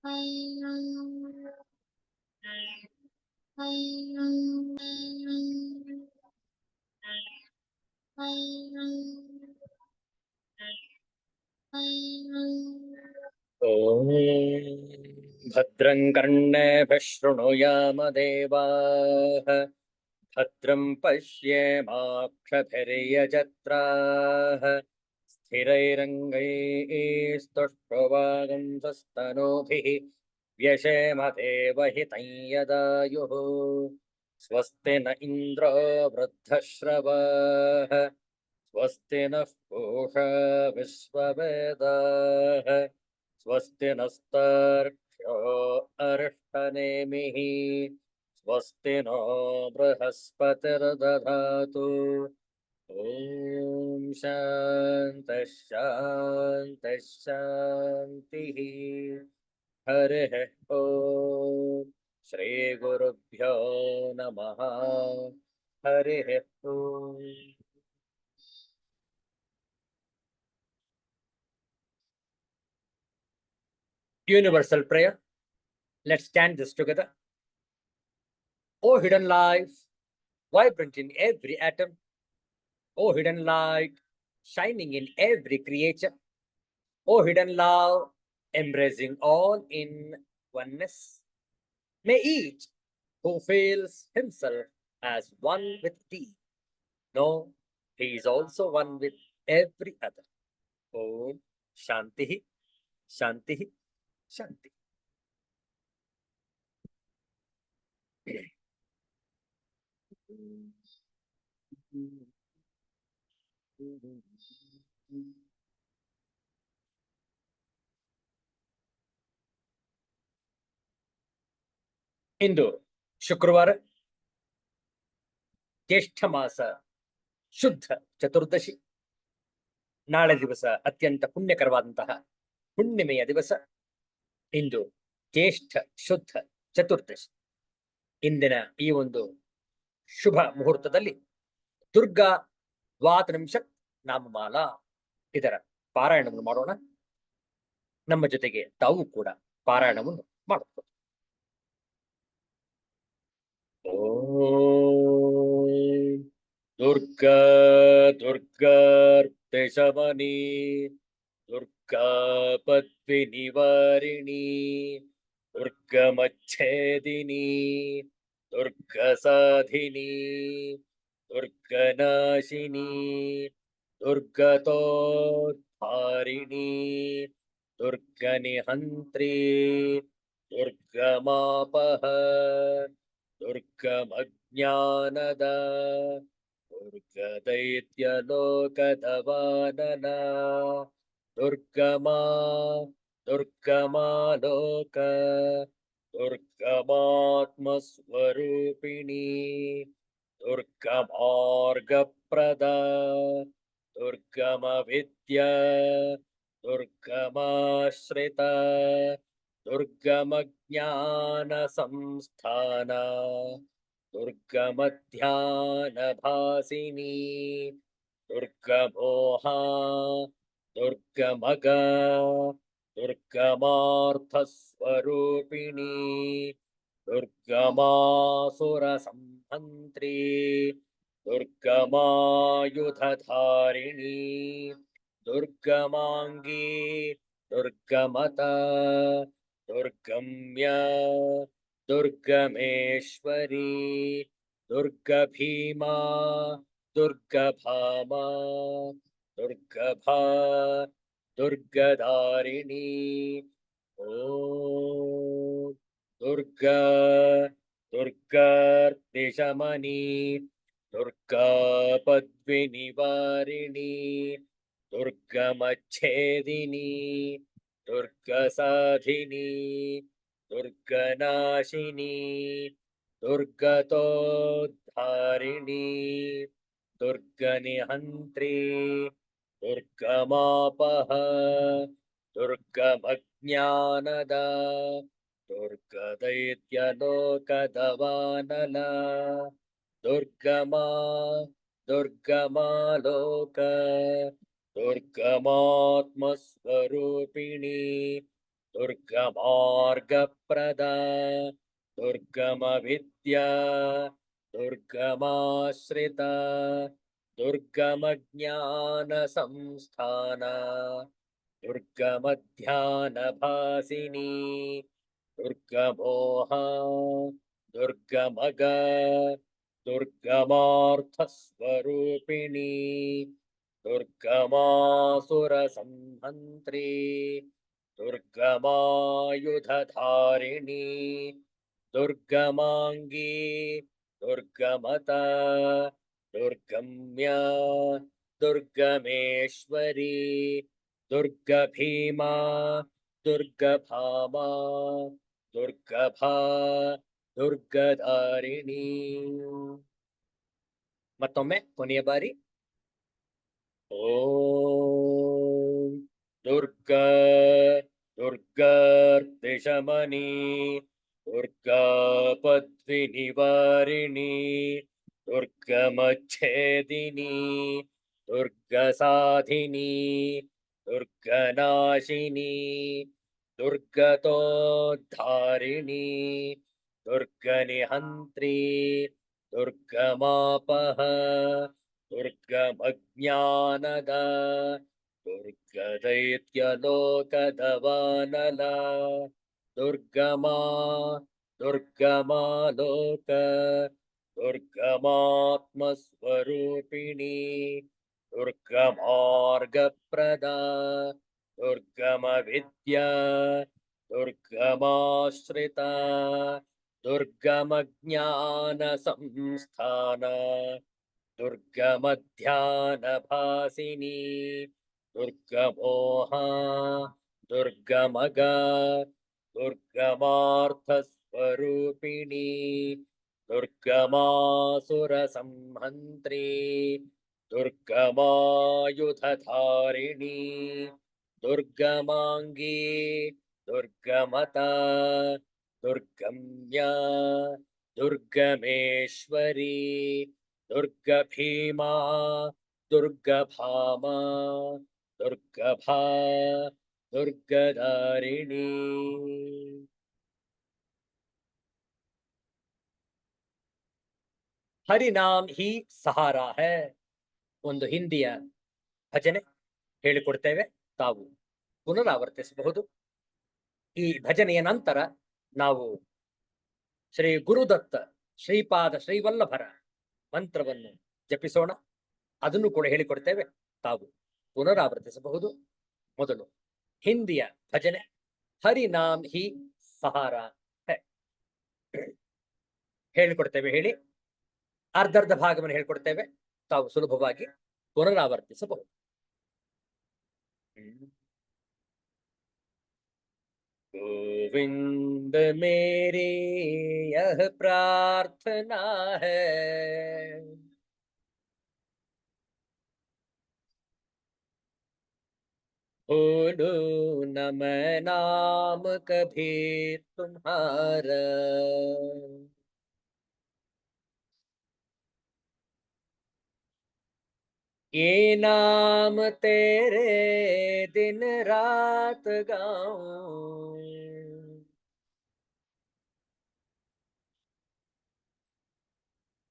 ॐ भद्रं कर्णेभिः शृणुयाम देवाः भद्रं पश्येमाक्षभिर्यजत्राः स्थिरैरङ्गैस्तुष्टुवागुंसस्तनूभिः व्यशेम देवहितं यदायुः स्वस्ति न इन्द्रो वृद्धश्रवाः स्वस्ति नः पूषा विश्ववेदाः स्वस्ति नस्तार्क्ष्यो अरिष्टनेमिः स्वस्ति नो बृहस्पतिर्दधातु ॐ शान्तः शान्तः शान्तिः हरिः ॐ श्रीगुरुभ्यो नमः हरिः ॐ Universal prayer. Let's stand this together. O hidden life, vibrant in every atom, O hidden light, shining in every creature, O hidden love, embracing all in oneness, may each who feels himself as one with thee know he is also one with every other. Om Shanti, Shanti, Shanti. ಇಂದು ಶುಕ್ರವಾರ ಜ್ಯೇಷ್ಠ ಮಾಸ ಶುದ್ಧ ಚತುರ್ದಶಿ. ನಾಳೆ ದಿವಸ ಅತ್ಯಂತ ಪುಣ್ಯಕರವಾದಂತಹ ಹುಣ್ಣಿಮೆಯ ದಿವಸ. ಇಂದು ಜ್ಯೇಷ್ಠ ಶುದ್ಧ ಚತುರ್ದಶಿ. ಇಂದಿನ ಈ ಒಂದು ಶುಭ ಮುಹೂರ್ತದಲ್ಲಿ ದುರ್ಗಾ ದ್ವಾತ್ರಿಂಶತ್ ನಾಮಮಾಲಾ ಇದರ ಪಾರಾಯಣವನ್ನು ಮಾಡೋಣ. ನಮ್ಮ ಜೊತೆಗೆ ತಾವು ಕೂಡ ಪಾರಾಯಣವನ್ನು ಮಾಡಬಹುದು. ಓಂ ದುರ್ಗಾ ದುರ್ಗಾರ್ತೆಶಮನಿ ದುರ್ಗಾ ಪದ್ವಿ ನಿವಾರಿಣಿ ದುರ್ಗಮಚ್ಛೇದಿನಿ ದುರ್ಗಸಾಧಿನಿ ದುರ್ಗನಾಶಿನಿ ದುರ್ಗತೋದ್ಧಾರಿಣಿ ದುರ್ಗನಿಹಂತ್ರಿ ದುರ್ಗಮಾಪಹ ದುರ್ಗಮಜ್ಞಾನದ ದುರ್ಗದೈತ್ಯಲೋಕದವಾನನ ದುರ್ಗಮಾ ದುರ್ಗಮಾಲೋಕ ದುರ್ಗಮಾತ್ಮಸ್ವರೂಪಿಣಿ ದುರ್ಗಮಾರ್ಗಪ್ರದ ದುರ್ಗಮವಿದ್ಯಾ ದುರ್ಗಮಾಶ್ರಿತ ದುರ್ಗಮಜ್ಞಾನ ಸಂಸ್ಥಾನ ದುರ್ಗಮಧ್ಯಾನಭಾಸಿನಿ ದುರ್ಗಮೋಹ ದುರ್ಗಮಗ ದುರ್ಗಮಾರ್ಥಸ್ವರೂಪಿಣಿ ದುರ್ಗಮಾಸುರ ಸಂಹಂತ್ರಿ ದುರ್ಗಮಾಯುಧಧಾರಿಣಿ ದುರ್ಗಮಾಂಗಿ ದುರ್ಗಮತ ದುರ್ಗಮ್ಯ ದುರ್ಗಮೇಶ್ವರಿ ದುರ್ಗಭೀಮಾ ದುರ್ಗಭಾಮಾ ದುರ್ಗಭಾ ದುರ್ಗಧಾರಿಣಿ ಓಂ ದುರ್ಗಾ ದುರ್ಗಾರ್ತಿಶಮನಿ ದುರ್ಗಾ ಪದ್ವಿ ನಿವಾರಿಣಿ ದುರ್ಗಮಚ್ಛೇದಿನಿ ದುರ್ಗಸಾಧಿನಿ ದುರ್ಗನಾಶಿನಿ ದುರ್ಗತೋದ್ಧಾರಿಣಿ ದುರ್ಗನಿಹಂತ್ರಿ ದುರ್ಗಮಾಪಹ ದುರ್ಗಮಜ್ಞಾನದ ದುರ್ಗದೈತ್ಯಲೋಕದವಾನಲ ದುರ್ಗಮಾ ದುರ್ಗಮಾಲೋಕ ದುರ್ಗಮಾತ್ಮಸ್ವರೂಪಿಣಿ दुर्गमार्गप्रदा दुर्गमविद्या दुर्गमाश्रिता दुर्गमज्ञानसंस्थाना दुर्गमध्यानभासिनी दुर्गमोह दुर्गमग दुर्गमार्थस्वरूपिणी दुर्गमासुरसंहन्त्री दुर्गमायुधधारिणी दुर्गमांगी दुर्गमता दुर्गम्या दुर्गमेश्वरी दुर्गभीमा दुर्गभामा दुर्गभा दुर्गधारिणी ಮತ್ತೊಮ್ಮೆ ಕೊನೆಯ ಬಾರಿ ಓಂ ದುರ್ಗಾ ದುರ್ಗಾರ್ತಿಶಮನಿ ದುರ್ಗಾ ಪದ್ವಿ ನಿವಾರಿಣಿ ದುರ್ಗಮಚ್ಛೇದಿನಿ ದುರ್ಗಸಾಧಿನಿ ದುರ್ಗನಾಶಿನಿ ದುರ್ಗತೋದ್ಧಾರಿಣಿ ದುರ್ಗನಿಹಂತ್ರಿ ದುರ್ಗಮಾಪಹ ದುರ್ಗಮಜ್ಞಾನದ ದುರ್ಗದೈತ್ಯಲೋಕದವಾನಲ ದುರ್ಗಮಾ ದುರ್ಗಮಾಲೋಕ ದುರ್ಗಮಾತ್ಮಸ್ವರೂಪಿಣಿ ದುರ್ಗಮಾರ್ಗಪ್ರದ ದುರ್ಗಮವಿದ್ಯಾ ದುರ್ಗಮಾಶ್ರಿತ दुर्गमज्ञानसंस्थान दुर्गमध्यानभासिनी दुर्गमोह दुर्गमग दुर्गमार्थस्वरूपिणी दुर्गमासुरसंहन्त्री दुर्गमायुधधारिणी दुर्गमांगी दुर्गमता दुर्गम्या दुर्गमेश्वरी दुर्गभीमा दुर्गभामा दुर्गभा दुर्गधारिणी ಹರಿನಾಮ್ ಹಿ ಸಹಾರಾ ಹೈ ಒಂದು ಹಿಂದಿಯ ಭಜನೆ ಹೇಳಿಕೊಡ್ತೇವೆ, ತಾವು ಪುನರಾವರ್ತಿಸಬಹುದು. ಈ ಭಜನೆಯ ನಂತರ ನಾವು ಶ್ರೀ ಗುರುದತ್ತ ಶ್ರೀಪಾದ ಶ್ರೀವಲ್ಲಭರ ಮಂತ್ರವನ್ನು ಜಪಿಸೋಣ. ಅದನ್ನು ಕೂಡ ಹೇಳಿಕೊಡ್ತೇವೆ, ತಾವು ಪುನರಾವರ್ತಿಸಬಹುದು. ಮೊದಲು ಹಿಂದಿಯ ಭಜನೆ ಹರಿನಾಮ್ ಹಿ ಸಹಾರಾ ಹೈ ಹೇಳಿಕೊಡ್ತೇವೆ. ಹೇಳಿ, ಅರ್ಧರ್ಧ ಭಾಗವನ್ನು ಹೇಳಿಕೊಡ್ತೇವೆ, ತಾವು ಸುಲಭವಾಗಿ ಪುನರಾವರ್ತಿಸಬಹುದು. गोविंद मेरी यह प्रार्थना है, भूलू न मैं नाम कभी तुम्हारा, ये नाम तेरे दिन रात गाऊं,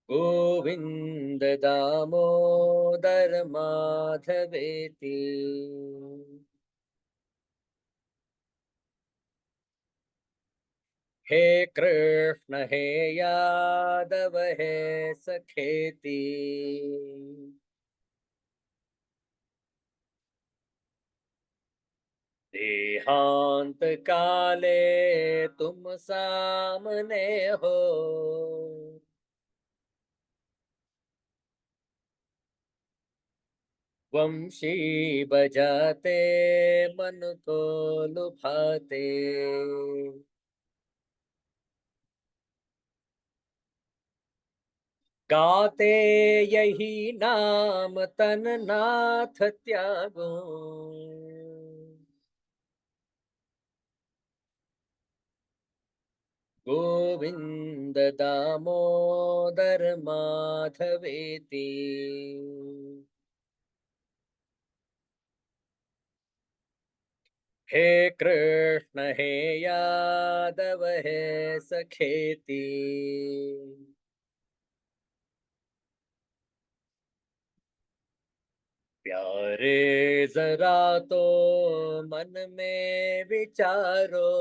गोविंद दामोदर माधवेति, हे कृष्ण हे यादव हे सखेति, देहांत काले तुम सामने हो, वंशी बजाते मन को लुभाते, गाते यही नाम तन नाथ त्यागो, गोविंद दामोदर माधवेति, हे कृष्ण हे यादव हे सखेती। प्यारे जरा तो मन में विचारो,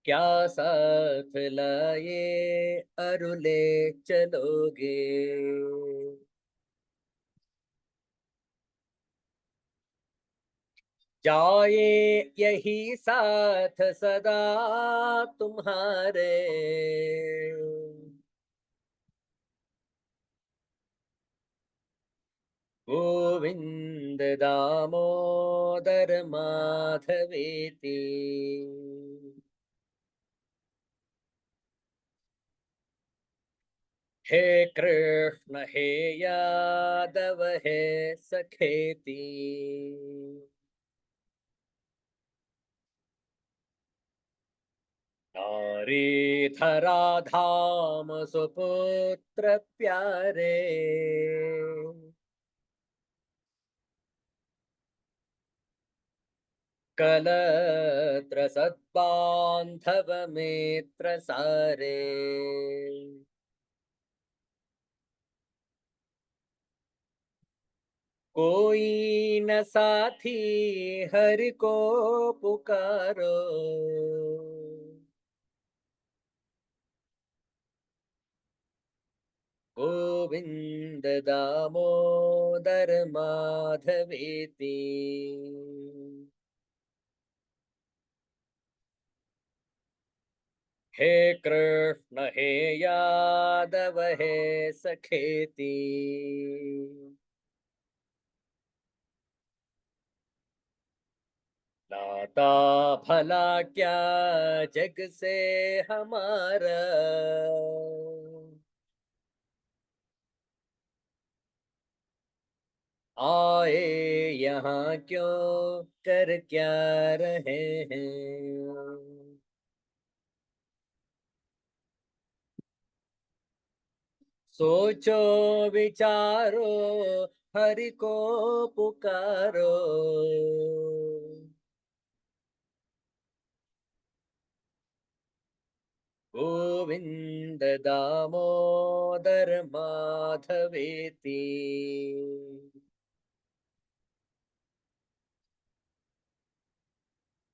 क्या साथ लाए अरुले चलोगे। जाए यही साथ सदा तुम्हारे, गोविंद दामोदर माधवेति। हे कृष्ण हे यादव हे सखेती। नारी धरा धाम सुपुत्र प्यारे, कलत्र सद्बांधव मित्र सारे। कोई न साथी हरि को पुकारो, गोविंद दामोदर माधवेति। हे कृष्ण हे यादव हे सखेती। नाता भला क्या जग से हमारा, आए यहाँ क्यों कर क्या रहे हैं। सोचो विचारो हरि को पुकारो, गोविंद दामोदर माधवेति।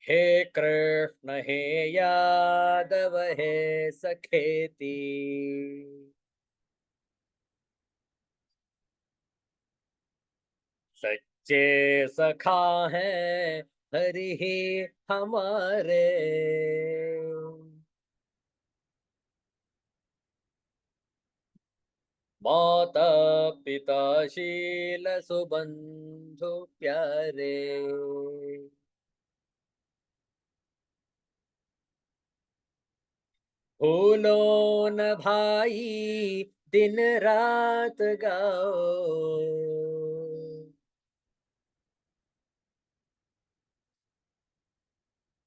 हे कृष्ण हे यादव हे सखेती। सच्चे सखा हैं हरि ही हमारे, माता पिता शील सुबंधु प्यारे। भूलो न भाई दिन रात गाओ,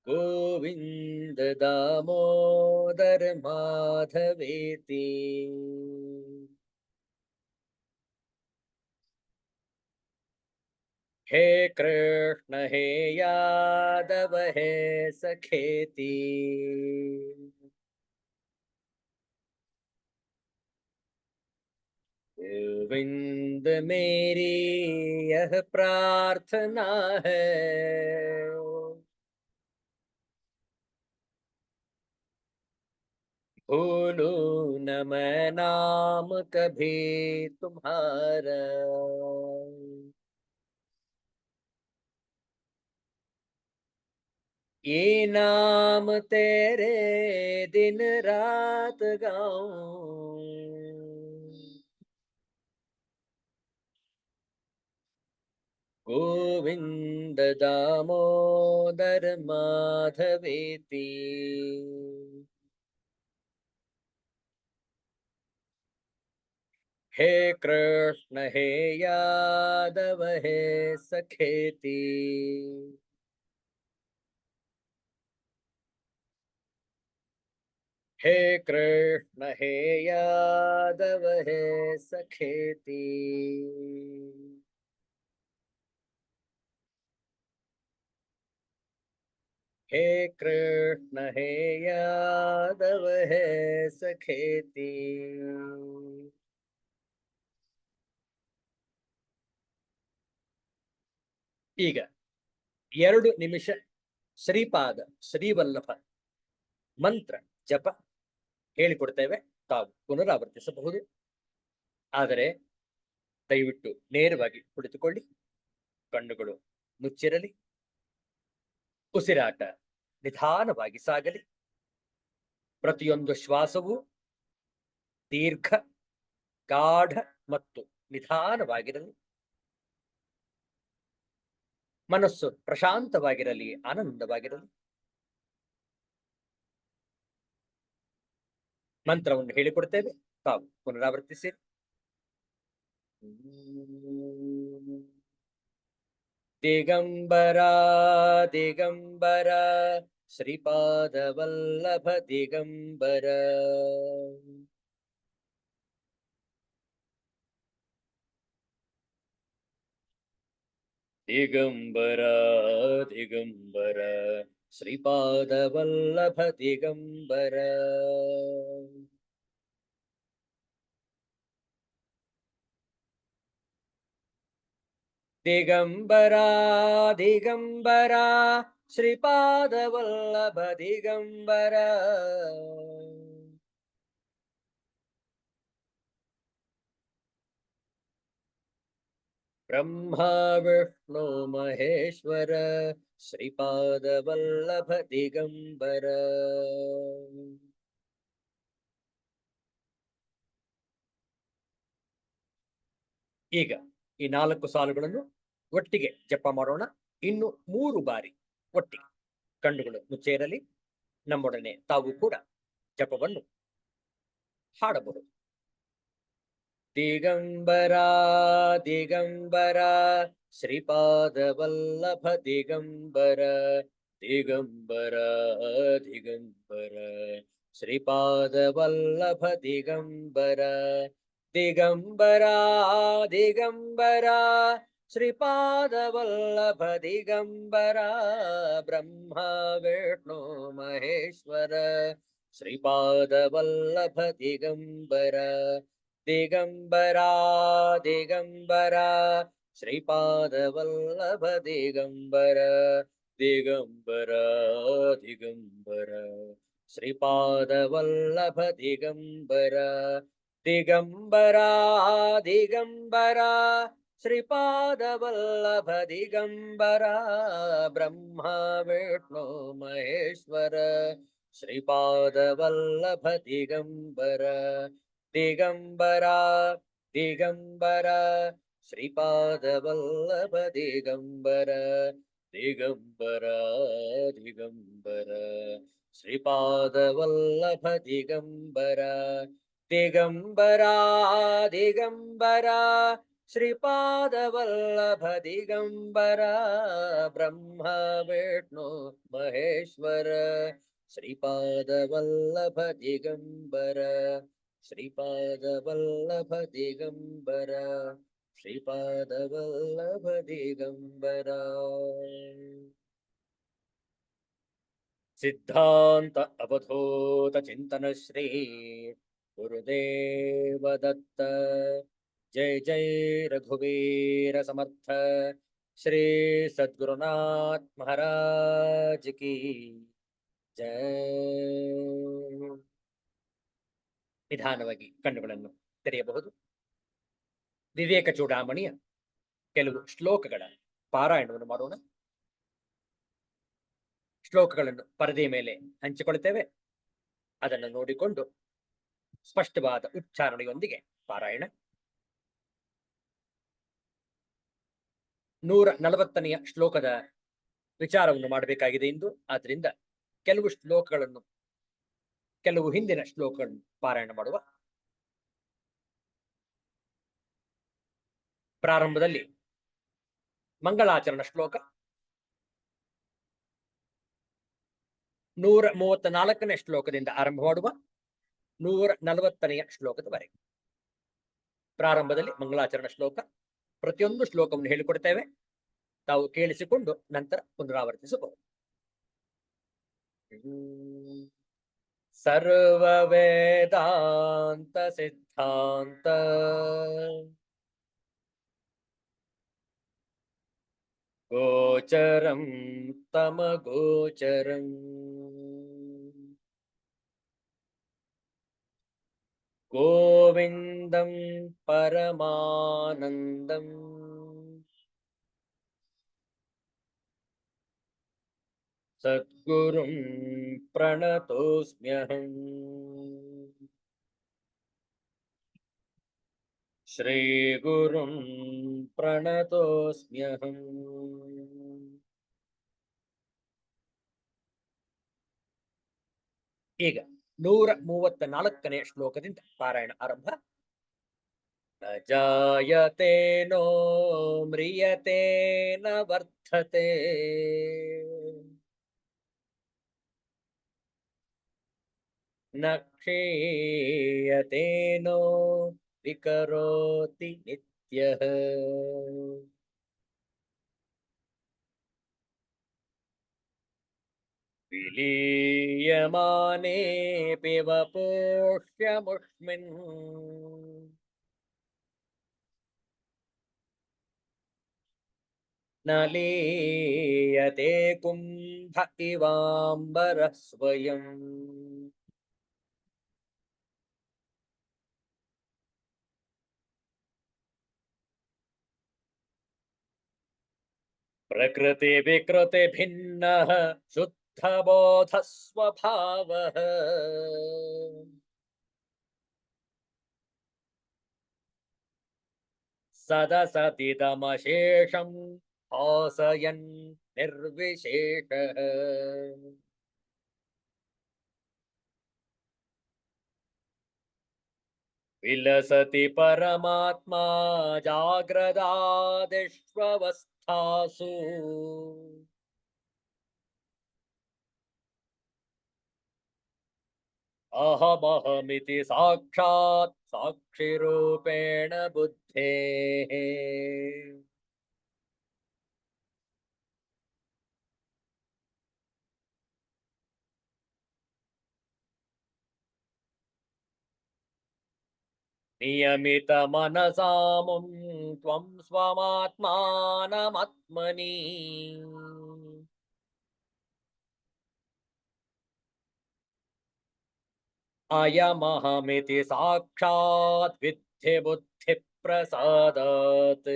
गोविंद दामोदर माधवेति। हे कृष्ण हे यादव हे सखेती। गोविंद मेरी यह प्रार्थना है, भूलूं न मैं नाम कभी तुम्हारा। ये नाम तेरे दिन रात गाऊं, गोविंद दामोदर माधवेति। हे कृष्ण हे यादव हे सखेती। हे कृष्ण हे यादव हे सखेती। हे कृष्ण हे यादव हे सखेती. ಈಗ 2 ನಿಮಿಷ ಶ್ರೀಪಾದ ಶ್ರೀವಲ್ಲಭ ಮಂತ್ರ ಜಪ ಹೇಳಿಕೊಡ್ತೇವೆ, ತಾವು ಪುನರಾವರ್ತಿಸಬಹುದು. ಆದರೆ ದಯವಿಟ್ಟು ನೇರವಾಗಿ ಕುಳಿತುಕೊಳ್ಳಿ, ಕಣ್ಣುಗಳು ಮುಚ್ಚಿರಲಿ, ಉಸಿರಾಟ ನಿಧಾನವಾಗಿ ಸಾಗಲಿ. ಪ್ರತಿಯೊಂದು ಶ್ವಾಸವೂ ದೀರ್ಘ, ಗಾಢ ಮತ್ತು ನಿಧಾನವಾಗಿರಲಿ. ಮನಸ್ಸು ಪ್ರಶಾಂತವಾಗಿರಲಿ, ಆನಂದವಾಗಿರಲಿ. ಮಂತ್ರವನ್ನು ಹೇಳಿಕೊಡ್ತೇವೆ, ತಾವು ಪುನರಾವರ್ತಿಸಿ. ದಿಗಂಬರ ದಿಗಂಬರ ಶ್ರೀಪಾದ ವಲ್ಲಭ ದಿಗಂಬರ. ದಿಗಂಬರ ದಿಗಂಬರ ಶ್ರೀಪಾದ ವಲ್ಲಭ ದಿಗಂಬರ. ದಿಗಂಬರ ದಿಗಂಬರ ಶ್ರೀಪಾದ ವಲ್ಲಭ ದಿಗಂಬರ. ಬ್ರಹ್ಮ ವಿಷ್ಣು ಮಹೇಶ್ವರ ಶ್ರೀಪಾದ ವಲ್ಲಭ ದಿಗಂಬರ. ಈಗ ಈ 4 ಸಾಲುಗಳನ್ನು ಒಟ್ಟಿಗೆ ಜಪ ಮಾಡೋಣ. ಇನ್ನು 3 ಬಾರಿ ಒಟ್ಟಿಗೆ ಕಣ್ಣುಗಳು ಮುಚ್ಚೇರಲಿ. ನಮ್ಮೊಡನೆ ತಾವು ಕೂಡ ಜಪವನ್ನು ಹಾಡಬಹುದು. ದಿಗಂಬರ ದಿಗಂಬರ ಶ್ರೀಪಾದ ವಲ್ಲಭ ದಿಗಂಬರ. ದಿಗಂಬರ ದಿಗಂಬರ ಶ್ರೀಪಾದ ವಲ್ಲಭ ದಿಗಂಬರ. ದಿಗಂಬರ ದಿಗಂಬರ ಶ್ರೀಪಾದ ವಲ್ಲಭ ದಿಗಂಬರ. ಬ್ರಹ್ಮ ವಿಷ್ಣು ಮಹೇಶ್ವರ ಶ್ರೀಪಾದ ವಲ್ಲಭ ದಿಗಂಬರ. ದಿಗಂಬರ ದಿಗಂಬರ ಶ್ರೀಪಾದ ವಲ್ಲಭ ದಿಗಂಬರ. ದಿಗಂಬರ ದಿಗಂಬರ ಶ್ರೀಪಾದ ವಲ್ಲಭ ದಿಗಂಬರ. ದಿಗಂಬರ ದಿಗಂಬರ ಶ್ರೀಪಾದ ವಲ್ಲಭ ದಿಗಂಬರ. ಬ್ರಹ್ಮ ವಿಷ್ಣು ಮಹೇಶ್ವರ ಶ್ರೀಪಾದ ವಲ್ಲಭ ದಿಗಂಬರ. ದಿಗಂಬರ ದಿಗಂಬರ ಶ್ರೀಪಾದ ವಲ್ಲಭ ದಿಗಂಬರ. ದಿಗಂಬರ ದಿಗಂಬರ ಶ್ರೀಪಾದ ವಲ್ಲಭ ದಿಗಂಬರ. ದಿಗಂಬರ ದಿಗಂಬರ ಶ್ರೀಪಾದ ವಲ್ಲಭ ದಿಗಂಬರ. ಬ್ರಹ್ಮ ವಿಷ್ಣು ಮಹೇಶ್ವರ ಶ್ರೀಪಾದ ವಲ್ಲಭ ದಿಗಂಬರ. ಶ್ರೀಪಾದ ವಲ್ಲಭ ದಿಗಂಬರ. ಶ್ರೀಪಾದ ವಲ್ಲಭ ದಿಗಂಬರ. ಸಿದ್ಧಾಂತ ಅವಧೂತ ಚಿಂತನ ಶ್ರೀ ಗುರುದೇವ ದತ್ತ. ಜೈ ಜೈ ರಘುವೀರ ಸಮರ್ಥ ಶ್ರೀ ಸದ್ಗುರುನಾಥ್ ಮಹಾರಾಜ್ ಕಿ ಜೈ. ನಿಧಾನವಾಗಿ ಕಣ್ಣುಗಳನ್ನು ತೆರೆಯಬಹುದು. ವಿವೇಕ ಚೂಡಾಮಣಿಯ ಕೆಲವು ಶ್ಲೋಕಗಳ ಪಾರಾಯಣವನ್ನು ಮಾಡೋಣ. ಶ್ಲೋಕಗಳನ್ನು ಪರದೆಯ ಮೇಲೆ ಹಂಚಿಕೊಳ್ತೇವೆ. ಅದನ್ನು ನೋಡಿಕೊಂಡು ಸ್ಪಷ್ಟವಾದ ಉಚ್ಚಾರಣೆಯೊಂದಿಗೆ ಪಾರಾಯಣ. 140ನೆಯ ಶ್ಲೋಕದ ವಿಚಾರವನ್ನು ಮಾಡಬೇಕಾಗಿದೆ ಇಂದು. ಆದ್ದರಿಂದ ಕೆಲವು ಶ್ಲೋಕಗಳನ್ನು, ಕೆಲವು ಹಿಂದಿನ ಶ್ಲೋಕಗಳನ್ನು ಪಾರಾಯಣ ಮಾಡುವ. ಪ್ರಾರಂಭದಲ್ಲಿ ಮಂಗಳಾಚರಣ ಶ್ಲೋಕ 134ನೇ ಶ್ಲೋಕದಿಂದ ಆರಂಭ ಮಾಡುವ 140ನೆಯ ಶ್ಲೋಕದವರೆಗೆ. ಪ್ರಾರಂಭದಲ್ಲಿ ಮಂಗಳಾಚರಣ ಶ್ಲೋಕ. ಪ್ರತಿಯೊಂದು ಶ್ಲೋಕವನ್ನು ಹೇಳಿಕೊಡ್ತೇವೆ, ತಾವು ಕೇಳಿಸಿಕೊಂಡು ನಂತರ ಪುನರಾವರ್ತಿಸಬಹುದು. सर्ववेदांत सिद्धांत गोचरं तमगोचरम् गोविन्दं परमानन्दम् सद्गुरुं प्रणतोऽस्म्यहम् श्रीगुरुं प्रणतोऽस्म्यहम् ಈಗ 134ನೇ ಶ್ಲೋಕದಿಂದ ಪಾರಾಯಣ ಆರಂಭ. ನ ಜಾಯತೆ ನೋ ಮ್ರಿಯತೆ ನ ವರ್ಧತೆ ನ ಕ್ಷೀಯತೆ ನೋ ವಿಕರೋತಿ ನಿತ್ಯಃ. विलीयमानेऽपि वपोष्यमुष्मिन् न लीयते कुम्भ इवाम्बरः स्वयम्. प्रकृति विकृति भिन्नः शुद्धबोधः स्वभावः सदसतिदमशेषं भासयन् निर्विशेषः. विलसति परमात्मा जाग्रदादिष्वस्थासु अहमहमिति साक्षात् साक्षिरूपेण बुद्धेः. नियमितमनसामुं त्वं स्वमात्मानमात्मनि अयमहमिति साक्षात् विद्धि बुद्धिप्रसादात्.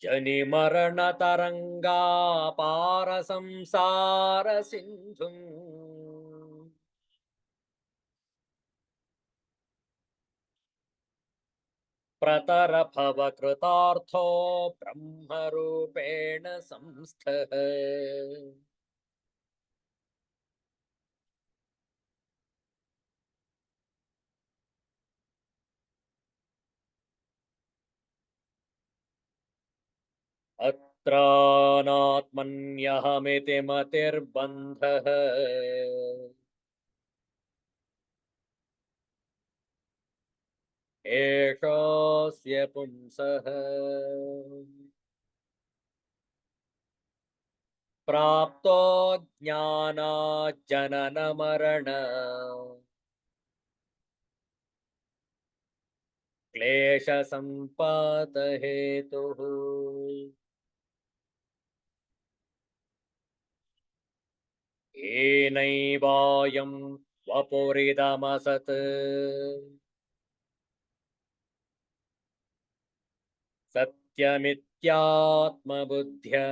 जनिमरणतरङ्गापार संसार सिन्धुम् प्रतरभव कृतार्थो ब्रह्मरूपेण संस्थः. अत्रानात्मन्यहमिति मतिर्बन्धः एषोऽस्य पुंसः. प्राप्तो ज्ञानाज्जननमरण क्लेशसम्पातहेतुः. येनैवायं वपुरिदमसत् सत्यमित्यात्मबुद्ध्या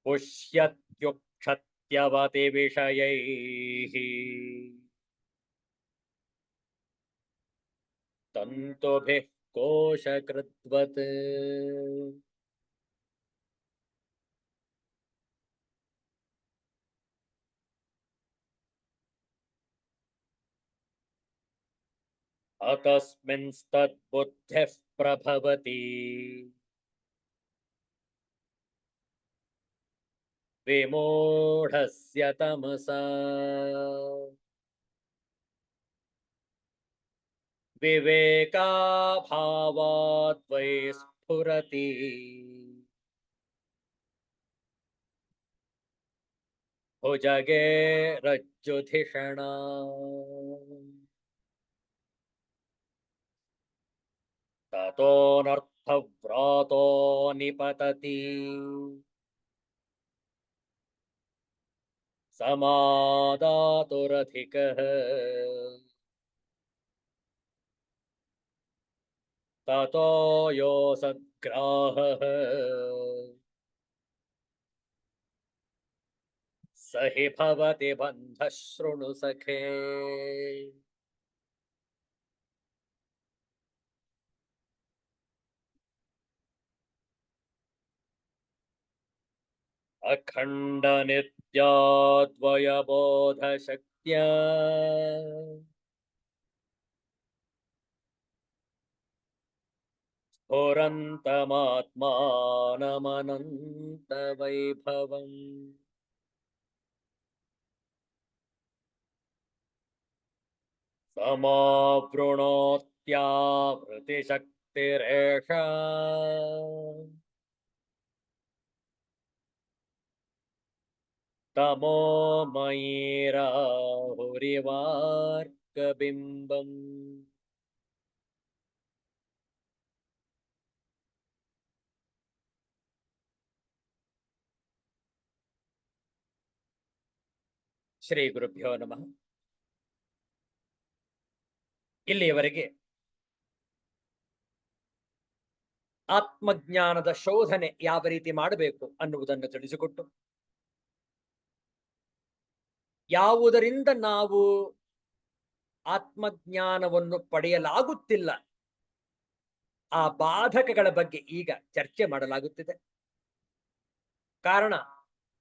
पुष्यत्युक्षत्यवति विषयैः तन्तुभिः कोशकृद्वत्. अतस्मिंस्तद्बुद्धिः प्रभवति विमूढस्य तमसा. विवेकाभावात् वै स्फुरति भुजगे रज्जुधिषणा ततोऽनर्थव्रातो निपतति समादातुरधिकः ततो योऽसद्ग्राहः स हि भवति बन्धः शृणु सखे अखण्डनित्याद्वयबोधशक्त्या स्फुरन्तमात्मानमनन्तवैभवम् समावृणोत्यावृतिशक्तिरेषा तमो मयिराहुरिवार्कबिम्बम् ಶ್ರೀ ಗುರುಭ್ಯೋ ನಮಃ. ಇಲ್ಲಿಯವರೆಗೆ ಆತ್ಮಜ್ಞಾನದ ಶೋಧನೆ ಯಾವ ರೀತಿ ಮಾಡಬೇಕು ಅನ್ನುವುದನ್ನು ತಿಳಿಸಿಕೊಟ್ಟು, ಯಾವುದರಿಂದ ನಾವು ಆತ್ಮಜ್ಞಾನವನ್ನು ಪಡೆಯಲಾಗುತ್ತಿಲ್ಲ ಆ ಬಾಧಕಗಳ ಬಗ್ಗೆ ಈಗ ಚರ್ಚೆ ಮಾಡಲಾಗುತ್ತಿದೆ. ಕಾರಣ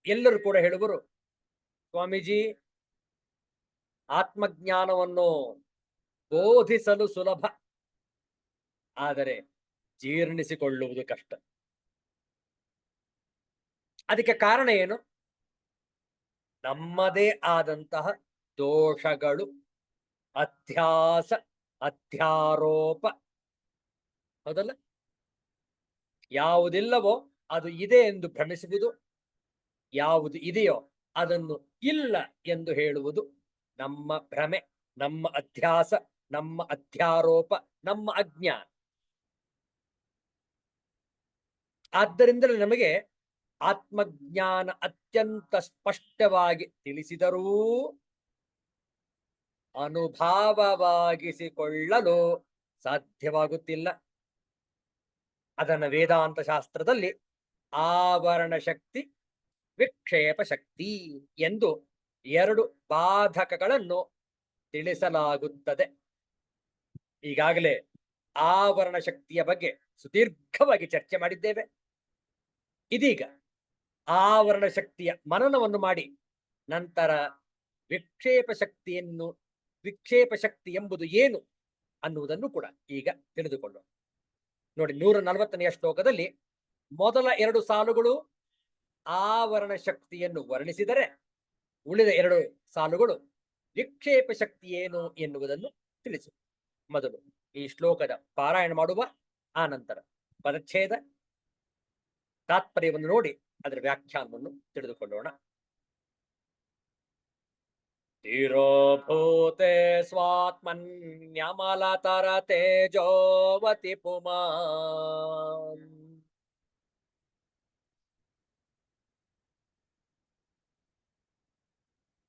ಎಲ್ಲರೂ ಕೂಡ ಹೇಳುವರು, ಸ್ವಾಮೀಜಿ, ಆತ್ಮಜ್ಞಾನವನ್ನು ಬೋಧಿಸಲು ಸುಲಭ, ಆದರೆ ಜೀರ್ಣಿಸಿಕೊಳ್ಳುವುದು ಕಷ್ಟ. ಅದಕ್ಕೆ ಕಾರಣ ಏನು? ನಮ್ಮದೇ ಆದಂತಹ ದೋಷಗಳು, ಅಧ್ಯಾಸ, ಅಧ್ಯಾರೋಪ, ಹೌದಲ್ಲ? ಯಾವುದಿಲ್ಲವೋ ಅದು ಇದೆ ಎಂದು ಭ್ರಮಿಸುವುದು, ಯಾವುದು ಇದೆಯೋ ಅದನ್ನು ಇಲ್ಲ ಎಂದು ಹೇಳುವುದು ನಮ್ಮ ಭ್ರಮೆ, ನಮ್ಮ ಅಧ್ಯಾಸ, ನಮ್ಮ ಅಧ್ಯಾರೋಪ, ನಮ್ಮ ಅಜ್ಞಾನ. ಆದ್ದರಿಂದಲೇ ನಮಗೆ ಆತ್ಮಜ್ಞಾನ ಅತ್ಯಂತ ಸ್ಪಷ್ಟವಾಗಿ ತಿಳಿಸಿದರೂ ಅನುಭಾವವಾಗಿಸಿಕೊಳ್ಳಲು ಸಾಧ್ಯವಾಗುತ್ತಿಲ್ಲ. ಅದನ್ನು ವೇದಾಂತ ಶಾಸ್ತ್ರದಲ್ಲಿ ಆವರಣ ಶಕ್ತಿ, ವಿಕ್ಷೇಪ ಶಕ್ತಿ ಎಂದು ಎರಡು ಬಾಧಕಗಳನ್ನು ತಿಳಿಸಲಾಗುತ್ತದೆ. ಈಗಾಗಲೇ ಆವರಣ ಶಕ್ತಿಯ ಬಗ್ಗೆ ಸುದೀರ್ಘವಾಗಿ ಚರ್ಚೆ ಮಾಡಿದ್ದೇವೆ. ಇದೀಗ ಆವರಣ ಶಕ್ತಿಯ ಮನನವನ್ನು ಮಾಡಿ ನಂತರ ವಿಕ್ಷೇಪ ಶಕ್ತಿ ಎಂಬುದು ಏನು ಅನ್ನುವುದನ್ನು ಕೂಡ ಈಗ ತಿಳಿದುಕೊಳ್ಳೋಣ. ನೋಡಿ, 140ನೆಯ ಶ್ಲೋಕದಲ್ಲಿ ಮೊದಲ ಎರಡು ಸಾಲುಗಳು ಆವರಣ ಶಕ್ತಿಯನ್ನು ವರ್ಣಿಸಿದರೆ, ಉಳಿದ ಎರಡು ಸಾಲುಗಳು ವಿಕ್ಷೇಪ ಶಕ್ತಿ ಏನು ಎನ್ನುವುದನ್ನು ತಿಳಿಸು. ಮೊದಲು ಈ ಶ್ಲೋಕದ ಪಾರಾಯಣ ಮಾಡುವ, ಆ ನಂತರ ಪದಚ್ಛೇದ, ತಾತ್ಪರ್ಯವನ್ನು ನೋಡಿ ಅದರ ವ್ಯಾಖ್ಯಾನವನ್ನು ತಿಳಿದುಕೊಳ್ಳೋಣ. ತೀರೋಭೂತೆ ಸ್ವಾತ್ಮನ್ಯಮಲತರ ತೇಜೋವತಿ ಪುಮಾನ್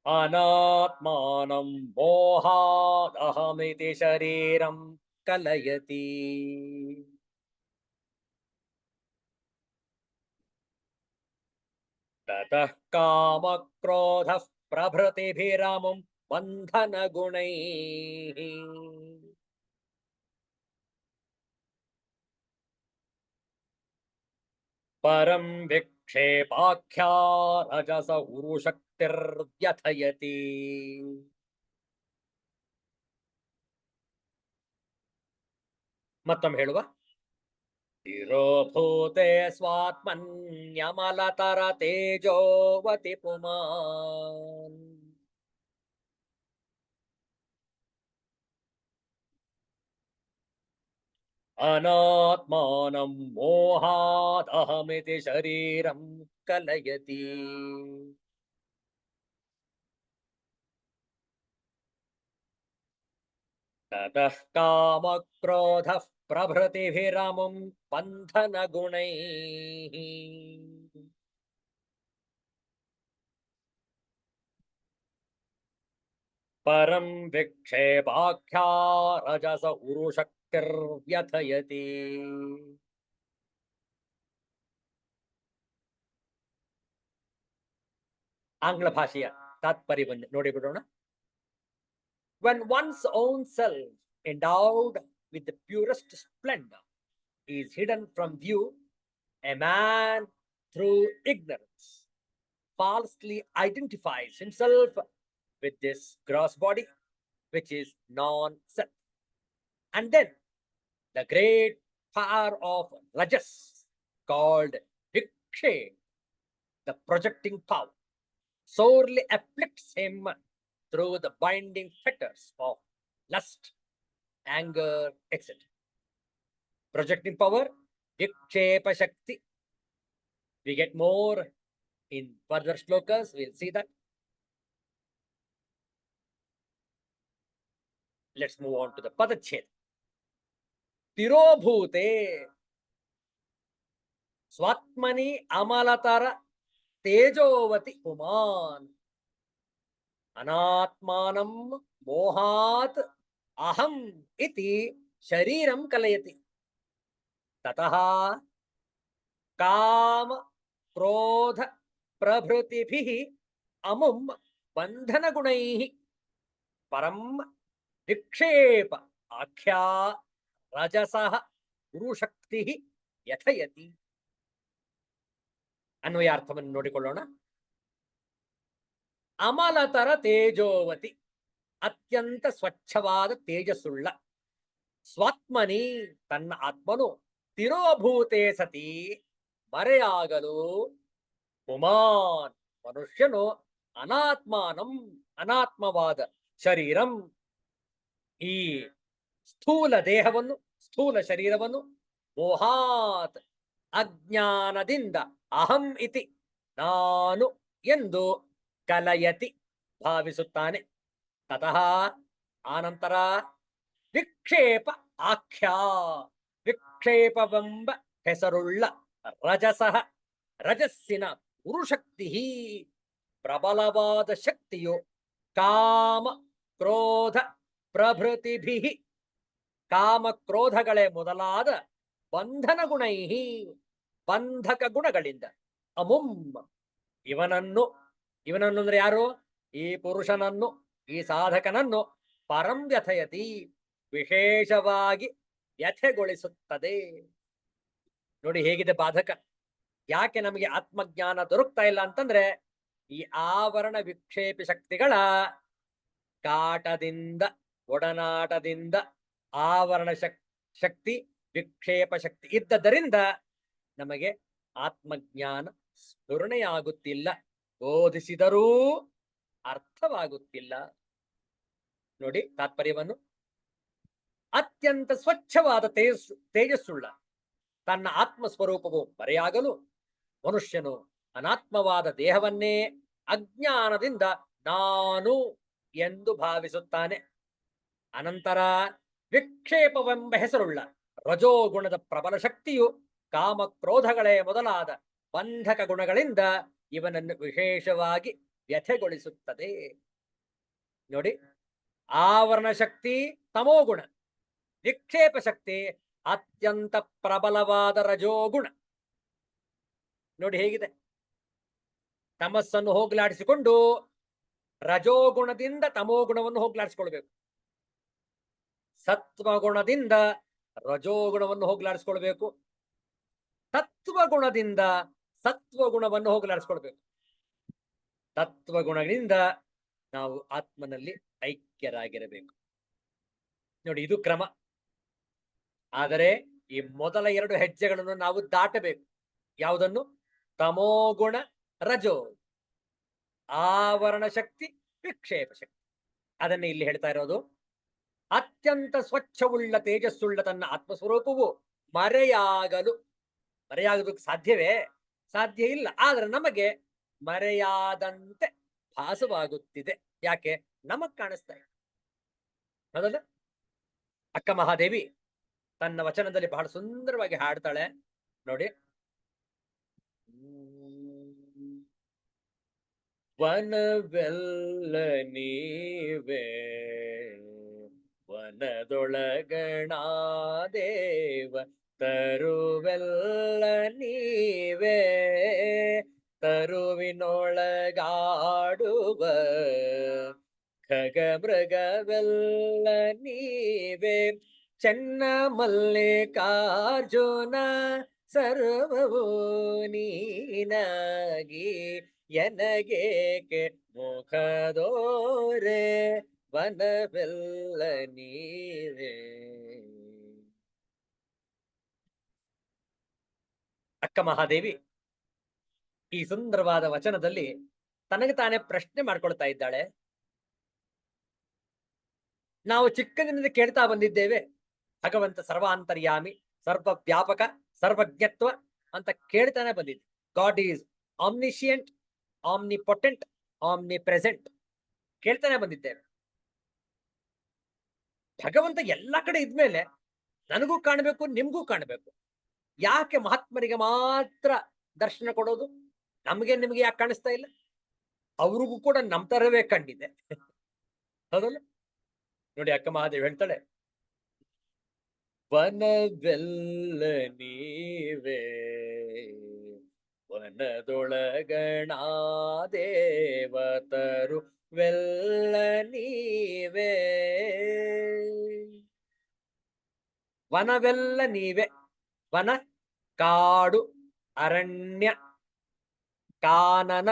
ಅನಾತ್ಮಾನಂ ಮೋಹಾದಹಮಿತಿ ಶರೀರಂ ಕಲಯತಿ. ತತಃ ಕಾಮಕ್ರೋಧಃ ಪ್ರಭೃತಿಭಿರಮುಂ ಬಂಧನ ಗುಣೈಃ ಪರಂ ವಿಕ್ಷೇಪಾಖ್ಯಾ ರಜಸ ಉರುಶಕ್ತಿರ್ವ್ಯಥಯತಿ. ಮತ್ತೊಮ್ಮೆ ಹೇಳುವ, ತಿರೋಭೂತೆ ಸ್ವಾತ್ಮನ್ಯಮಲತರ ತೇಜೋವತಿ ಪುಮಾನ್ ಅನಾತ್ಮಾನಂ ಮೋಹಾತ್ ಅಹಮಿತಿ ಶರೀರಂ ಕಲಯತಿ. ತತಃ ಕಾಮ ಕ್ರೋಧ ಪ್ರಭೃತಿಭಿರಮುಂ ಬಂಧನ ಗುಣೈಃ. ಪರಂ ವಿಕ್ಷೇಪಾಖ್ಯಾ ರಜಸ ಉರುಶಕ್ತಿರ್ವ್ಯಥಯತಿ. ಆಂಗ್ಲ ಭಾಷೆಯ ತಾತ್ಪರ್ಯವನ್ನು ನೋಡಿಬಿಡೋಣ. When one's own self, endowed with the purest splendor, is hidden from view, a man, through ignorance, falsely identifies himself with this gross body, which is non-self. And then the great fire of Rajas, called Vikshe, the projecting power, sorely afflicts him through the binding fetters of lust, anger, etc. Projecting power, Vikshepa Shakti. We get more in further shlokas, we'll see that. Let's move on to the Padached. Tirobhute Swatmani Amalatara Tejovati Puman Anatmanam Mohat Aham Iti Shariram Kalayati. Tataha Kama Krodha Prabhrutibhihi Amum Bandhana Gunaihi Param Vikshepa Akhya Rajasaha Gurushaktihi Yathayati. ಅನ್ವಯಾರ್ಥವನ್ನು ನೋಡಿಕೊಳ್ಳೋಣ. ಅಮಲತರ Tejovati, ಅತ್ಯಂತ ಸ್ವಚ್ಛವಾದ ತೇಜಸ್ಸುಳ್ಳ. ಸ್ವಾತ್ಮನಿ, ತನ್ನ ಆತ್ಮನು. ತಿರೋಭೂತೆ ಸತಿ, ಮರೆಯಾಗಲು. ಪುಮಾನ್, ಮನುಷ್ಯನು. ಅನಾತ್ಮಾನಂ, ಅನಾತ್ಮವಾದ ಶರೀರಂ, ಈ ಸ್ಥೂಲ ದೇಹವನ್ನು, ಸ್ಥೂಲ ಶರೀರವನ್ನು. ಮೋಹಾತ್, ಅಜ್ಞಾನದಿಂದ. ಅಹಂ ಇತಿ, ನಾನು ಎಂದು. ಕಲಯತಿ, ಭಾವಿಸುತ್ತಾನೆ. ತತಃ, ಆನಂತರ. ವಿಕ್ಷೇಪ ಆಖ್ಯಾ, ವಿಕ್ಷೇಪವೆಂಬ ಹೆಸರುಳ್ಳ. ರಜಸಃ, ರಜಸ್ಸಿನ ಉರುಶಕ್ತಿ, ಪ್ರಬಲವಾದ ಶಕ್ತಿಯು. ಕಾಮ ಕ್ರೋಧ ಪ್ರಭೃತಿಭಿ, ಕಾಮ ಕ್ರೋಧಗಳೇ ಮೊದಲಾದ. ಬಂಧನ ಗುಣೈಹಿ, ಬಂಧಕ ಗುಣಗಳಿಂದ. ಅಮುಂ, ಇವನನ್ನು. ಇವನನ್ನು ಅಂದ್ರೆ ಯಾರು? ಈ ಪುರುಷನನ್ನು, ಈ ಸಾಧಕನನ್ನು. ಪರಂ ವ್ಯಥಯತಿ, ವಿಶೇಷವಾಗಿ ವ್ಯಥೆಗೊಳಿಸುತ್ತದೆ. ನೋಡಿ ಹೇಗಿದೆ ಬಾಧಕ. ಯಾಕೆ ನಮಗೆ ಆತ್ಮಜ್ಞಾನ ದೊರಕ್ತಾ ಇಲ್ಲ ಅಂತಂದ್ರೆ, ಈ ಆವರಣ ವಿಕ್ಷೇಪಿ ಶಕ್ತಿಗಳ ಕಾಟದಿಂದ, ಒಡನಾಟದಿಂದ. ಆವರಣ ಶಕ್ತಿ, ವಿಕ್ಷೇಪ ಶಕ್ತಿ ಇದ್ದದರಿಂದ ನಮಗೆ ಆತ್ಮಜ್ಞಾನ ಸ್ಫುರಣೆಯಾಗುತ್ತಿಲ್ಲ. ಬೋಧಿಸಿದರೂ ಅರ್ಥವಾಗುತ್ತಿಲ್ಲ. ನೋಡಿ ತಾತ್ಪರ್ಯವನ್ನು. ಅತ್ಯಂತ ಸ್ವಚ್ಛವಾದ ತೇಜಸ್ಸುಳ್ಳ ತನ್ನ ಆತ್ಮಸ್ವರೂಪವು ಮರೆಯಾಗಲು ಮನುಷ್ಯನು ಅನಾತ್ಮವಾದ ದೇಹವನ್ನೇ ಅಜ್ಞಾನದಿಂದ ನಾನು ಎಂದು ಭಾವಿಸುತ್ತಾನೆ. ಅನಂತರ ವಿಕ್ಷೇಪವೆಂಬ ಹೆಸರುಳ್ಳ ರಜೋಗುಣದ ಪ್ರಬಲ ಶಕ್ತಿಯು ಕಾಮ ಕ್ರೋಧಗಳೇ ಮೊದಲಾದ ಬಂಧಕ ಗುಣಗಳಿಂದ ಇವನನ್ನು ವಿಶೇಷವಾಗಿ ವ್ಯಥೆಗೊಳಿಸುತ್ತದೆ. ನೋಡಿ, ಆವರಣ ಶಕ್ತಿ ತಮೋಗುಣ, ವಿಕ್ಷೇಪ ಶಕ್ತಿ ಅತ್ಯಂತ ಪ್ರಬಲವಾದ ರಜೋಗುಣ. ನೋಡಿ ಹೇಗಿದೆ. ತಮಸ್ಸನ್ನು ಹೋಗ್ಲಾಡಿಸಿಕೊಂಡು ರಜೋಗುಣದಿಂದ ತಮೋಗುಣವನ್ನು ಹೋಗ್ಲಾಡಿಸ್ಕೊಳ್ಬೇಕು. ಸತ್ವಗುಣದಿಂದ ರಜೋಗುಣವನ್ನು ಹೋಗ್ಲಾಡಿಸ್ಕೊಳ್ಬೇಕು. ತತ್ವಗುಣದಿಂದ ಸತ್ವಗುಣವನ್ನು ಹೋಗಲಾಡಿಸ್ಕೊಳ್ಬೇಕು. ತತ್ವಗುಣಗಳಿಂದ ನಾವು ಆತ್ಮನಲ್ಲಿ ಐಕ್ಯರಾಗಿರಬೇಕು. ನೋಡಿ, ಇದು ಕ್ರಮ. ಆದರೆ ಈ ಮೊದಲ 2 ಹೆಜ್ಜೆಗಳನ್ನು ನಾವು ದಾಟಬೇಕು. ಯಾವುದನ್ನು? ತಮೋಗುಣ, ರಜೋ, ಆವರಣ ಶಕ್ತಿ, ವಿಕ್ಷೇಪ ಶಕ್ತಿ. ಅದನ್ನೇ ಇಲ್ಲಿ ಹೇಳ್ತಾ ಇರೋದು. ಅತ್ಯಂತ ಸ್ವಚ್ಛವುಳ್ಳ ತೇಜಸ್ಸುಳ್ಳ ತನ್ನ ಆತ್ಮಸ್ವರೂಪವು ಮರೆಯಾಗೋದಕ್ಕೆ ಸಾಧ್ಯವೇ? ಸಾಧ್ಯ ಇಲ್ಲ. ಆದ್ರೆ ನಮಗೆ ಮರೆಯಾದಂತೆ ಭಾಸವಾಗುತ್ತಿದೆ. ಯಾಕೆ? ನಮಗ್ ಕಾಣಿಸ್ತಾ ಇದೆ. ಹೌದಲ್ಲ? ಅಕ್ಕ ಮಹಾದೇವಿ ತನ್ನ ವಚನದಲ್ಲಿ ಬಹಳ ಸುಂದರವಾಗಿ ಹಾಡ್ತಾಳೆ ನೋಡಿ. ವನವೆಲ್ಲ ನೀವೇ ವನದೊಳಗಣ ದೇವ ತರುವೆಲ್ಲ ನೀವೇ ತರುವಿನೊಳಗಾಡುವ ಖಗ ಮೃಗವೆಲ್ಲ ನೀವೇ ಚೆನ್ನ ಮಲ್ಲಿಕಾರ್ಜುನ ಸರ್ವವೂ ನೀನಾಗಿ ಎನಗೇಕೆ ಮುಖದೋರೆ ವನವೆಲ್ಲ ನೀವೇ. ಅಕ್ಕ ಮಹಾದೇವಿ ಈ ಸುಂದರವಾದ ವಚನದಲ್ಲಿ ತನಗೆ ತಾನೇ ಪ್ರಶ್ನೆ ಮಾಡ್ಕೊಳ್ತಾ ಇದ್ದಾಳೆ. ನಾವು ಚಿಕ್ಕಂದಿನಿಂದ ಕೇಳ್ತಾ ಬಂದಿದ್ದೇವೆ ಭಗವಂತ ಸರ್ವಾಂತರ್ಯಾಮಿ, ಸರ್ವ ವ್ಯಾಪಕ, ಸರ್ವಜ್ಞತ್ವ ಅಂತ ಕೇಳ್ತಾನೆ ಬಂದಿದ್ದೆ. God is ಆಮ್ನಿಶಿಯಂಟ್, omnipotent, Omni present ಕೇಳ್ತಾನೆ ಬಂದಿದ್ದೇವೆ. ಭಗವಂತ ಎಲ್ಲ ಕಡೆ ಇದ್ಮೇಲೆ ನನಗೂ ಕಾಣಬೇಕು, ನಿಮ್ಗೂ ಕಾಣಬೇಕು. ಯಾಕೆ ಮಹಾತ್ಮರಿಗೆ ಮಾತ್ರ ದರ್ಶನ ಕೊಡೋದು? ನಮಗೆ ನಿಮ್ಗೆ ಯಾಕೆ ಕಾಣಿಸ್ತಾ ಇಲ್ಲ? ಅವ್ರಿಗೂ ಕೂಡ ನಮ್ ತರವೇ ಕಂಡಿದೆ. ಹೌದಲ್ಲ? ನೋಡಿ ಅಕ್ಕ ಮಹಾದೇವಿ ಹೇಳ್ತಾಳೆ, ವನವೆಲ್ಲ ನೀವೇ ವನದೊಳಗಣ ದೇವತರು ವೆಲ್ಲ ನೀವೇ. ವನವೆಲ್ಲ ನೀವೇ. ವನ ಕಾಡು, ಅರಣ್ಯ, ಕಾನನ.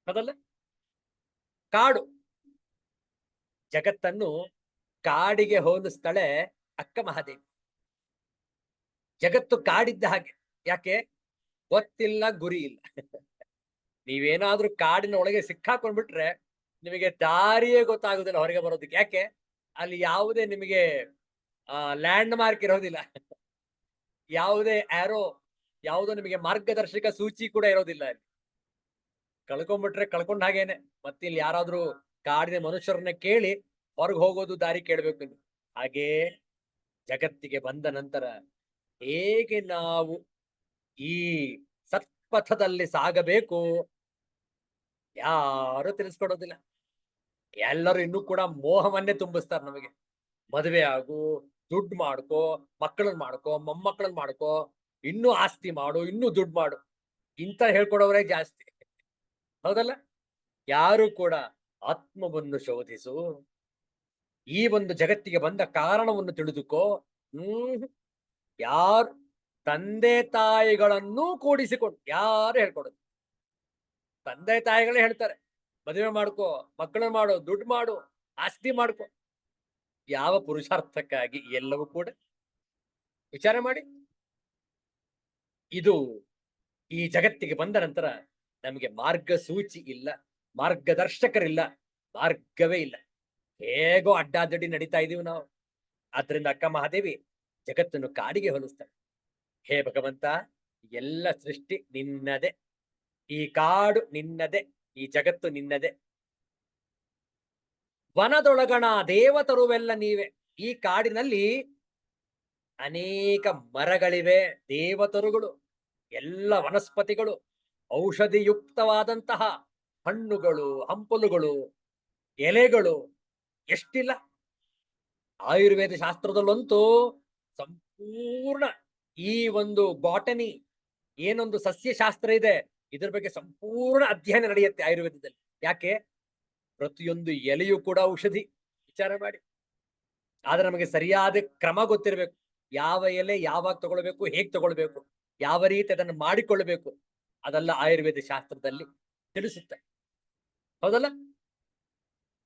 ಹೌದಲ್ಲ? ಕಾಡು. ಜಗತ್ತನ್ನು ಕಾಡಿಗೆ ಹೋಲಿಸ್ತಾಳೆ ಅಕ್ಕ ಮಹಾದೇವಿ. ಜಗತ್ತು ಕಾಡಿದ್ದ ಹಾಗೆ. ಯಾಕೆ? ಗೊತ್ತಿಲ್ಲ, ಗುರಿ ಇಲ್ಲ. ನೀವೇನಾದ್ರೂ ಕಾಡಿನ ಒಳಗೆ ಸಿಕ್ಕಾಕೊಂಡ್ಬಿಟ್ರೆ ನಿಮಗೆ ದಾರಿಯೇ ಗೊತ್ತಾಗುದಿಲ್ಲ ಹೊರಗೆ ಬರೋದಕ್ಕೆ. ಯಾಕೆ? ಅಲ್ಲಿ ಯಾವುದೇ ನಿಮಗೆ ಲ್ಯಾಂಡ್ ಮಾರ್ಕ್ ಇರೋದಿಲ್ಲ, ಯಾವುದೇ ಆರೋ, ಯಾವುದೋ ನಿಮಗೆ ಮಾರ್ಗದರ್ಶಕ ಸೂಚಿ ಕೂಡ ಇರೋದಿಲ್ಲ. ಅಲ್ಲಿ ಕಳ್ಕೊಂಡ್ಬಿಟ್ರೆ ಕಳ್ಕೊಂಡ್ ಹಾಗೇನೆ. ಮತ್ತೆ ಇಲ್ಲಿ ಯಾರಾದ್ರೂ ಕಾಡಿನ ಮನುಷ್ಯರನ್ನ ಕೇಳಿ ಹೊರಗೆ ಹೋಗೋದು ದಾರಿ ಕೇಳಬೇಕು. ಹಾಗೇ ಜಗತ್ತಿಗೆ ಬಂದ ನಂತರ ಹೇಗೆ ನಾವು ಈ ಸತ್ಪಥದಲ್ಲಿ ಸಾಗಬೇಕು ಯಾರು ತಿಳಿಸ್ಕೊಡೋದಿಲ್ಲ. ಎಲ್ಲರೂ ಇನ್ನೂ ಕೂಡ ಮೋಹವನ್ನೇ ತುಂಬಿಸ್ತಾರೆ ನಮಗೆ. ಮದುವೆ ಆಗು, ದುಡ್ಡು ಮಾಡ್ಕೋ, ಮಕ್ಕಳನ್ನ ಮಾಡ್ಕೋ, ಮೊಮ್ಮಕ್ಕಳನ್ನ ಮಾಡ್ಕೋ, ಇನ್ನೂ ಆಸ್ತಿ ಮಾಡು, ಇನ್ನೂ ದುಡ್ಡು ಮಾಡು, ಇಂತ ಹೇಳ್ಕೊಡೋರೇ ಜಾಸ್ತಿ. ಹೌದಲ್ಲ? ಯಾರು ಕೂಡ ಆತ್ಮವನ್ನು ಶೋಧಿಸು, ಈ ಒಂದು ಜಗತ್ತಿಗೆ ಬಂದ ಕಾರಣವನ್ನು ತಿಳಿದುಕೋ. ಯಾರು ತಂದೆ ತಾಯಿಗಳನ್ನೂ ಕೂಡಿಸಿಕೊಂಡು ಯಾರು ಹೇಳ್ಕೊಡೋದು? ತಂದೆ ತಾಯಿಗಳೇ ಹೇಳ್ತಾರೆ ಮದುವೆ ಮಾಡ್ಕೋ, ಮಕ್ಕಳನ್ನ ಮಾಡು, ದುಡ್ಡು ಮಾಡು, ಆಸ್ತಿ ಮಾಡ್ಕೋ. ಯಾವ ಪುರುಷಾರ್ಥಕ್ಕಾಗಿ? ಎಲ್ಲವೂ ಕೂಡ ವಿಚಾರ ಮಾಡಿ. ಇದು ಈ ಜಗತ್ತಿಗೆ ಬಂದ ನಂತರ ನಮಗೆ ಮಾರ್ಗಸೂಚಿ ಇಲ್ಲ, ಮಾರ್ಗದರ್ಶಕರಿಲ್ಲ, ಮಾರ್ಗವೇ ಇಲ್ಲ. ಹೇಗೋ ಅಡ್ಡಾದಡ್ಡಿ ನಡೀತಾ ಇದೀವಿ ನಾವು. ಆದ್ರಿಂದ ಅಕ್ಕ ಮಹಾದೇವಿ ಜಗತ್ತನ್ನು ಕಾಡಿಗೆ ಹೋಲಿಸ್ತಾಳೆ. ಹೇ ಭಗವಂತ, ಎಲ್ಲ ಸೃಷ್ಟಿ ನಿನ್ನದೇ, ಈ ಕಾಡು ನಿನ್ನದೇ, ಈ ಜಗತ್ತು ನಿನ್ನದೇ. ವನದೊಳಗಣ ದೇವತರುವೆಲ್ಲ ನೀವೇ. ಈ ಕಾಡಿನಲ್ಲಿ ಅನೇಕ ಮರಗಳಿವೆ, ದೇವತರುಗಳು, ಎಲ್ಲ ವನಸ್ಪತಿಗಳು, ಔಷಧಿಯುಕ್ತವಾದಂತಹ ಹಣ್ಣುಗಳು, ಹಂಪಲುಗಳು, ಎಲೆಗಳು ಎಷ್ಟಿಲ್ಲ. ಆಯುರ್ವೇದ ಶಾಸ್ತ್ರದಲ್ಲಂತೂ ಸಂಪೂರ್ಣ ಈ ಒಂದು ಬಾಟನಿ, ಏನೊಂದು ಸಸ್ಯಶಾಸ್ತ್ರ ಇದೆ, ಇದ್ರ ಬಗ್ಗೆ ಸಂಪೂರ್ಣ ಅಧ್ಯಯನ ನಡೆಯುತ್ತೆ ಆಯುರ್ವೇದದಲ್ಲಿ. ಯಾಕೆ? ಪ್ರತಿಯೊಂದು ಎಲೆಯೂ ಕೂಡ ಔಷಧಿ. ವಿಚಾರ ಮಾಡಿ. ಆದ್ರೆ ನಮಗೆ ಸರಿಯಾದ ಕ್ರಮ ಗೊತ್ತಿರಬೇಕು. ಯಾವ ಎಲೆ ಯಾವಾಗ ತಗೊಳ್ಬೇಕು, ಹೇಗ್ ತಗೊಳ್ಬೇಕು, ಯಾವ ರೀತಿ ಅದನ್ನು ಮಾಡಿಕೊಳ್ಳಬೇಕು, ಅದೆಲ್ಲ ಆಯುರ್ವೇದ ಶಾಸ್ತ್ರದಲ್ಲಿ ತಿಳಿಸುತ್ತೆ. ಹೌದಲ್ಲ?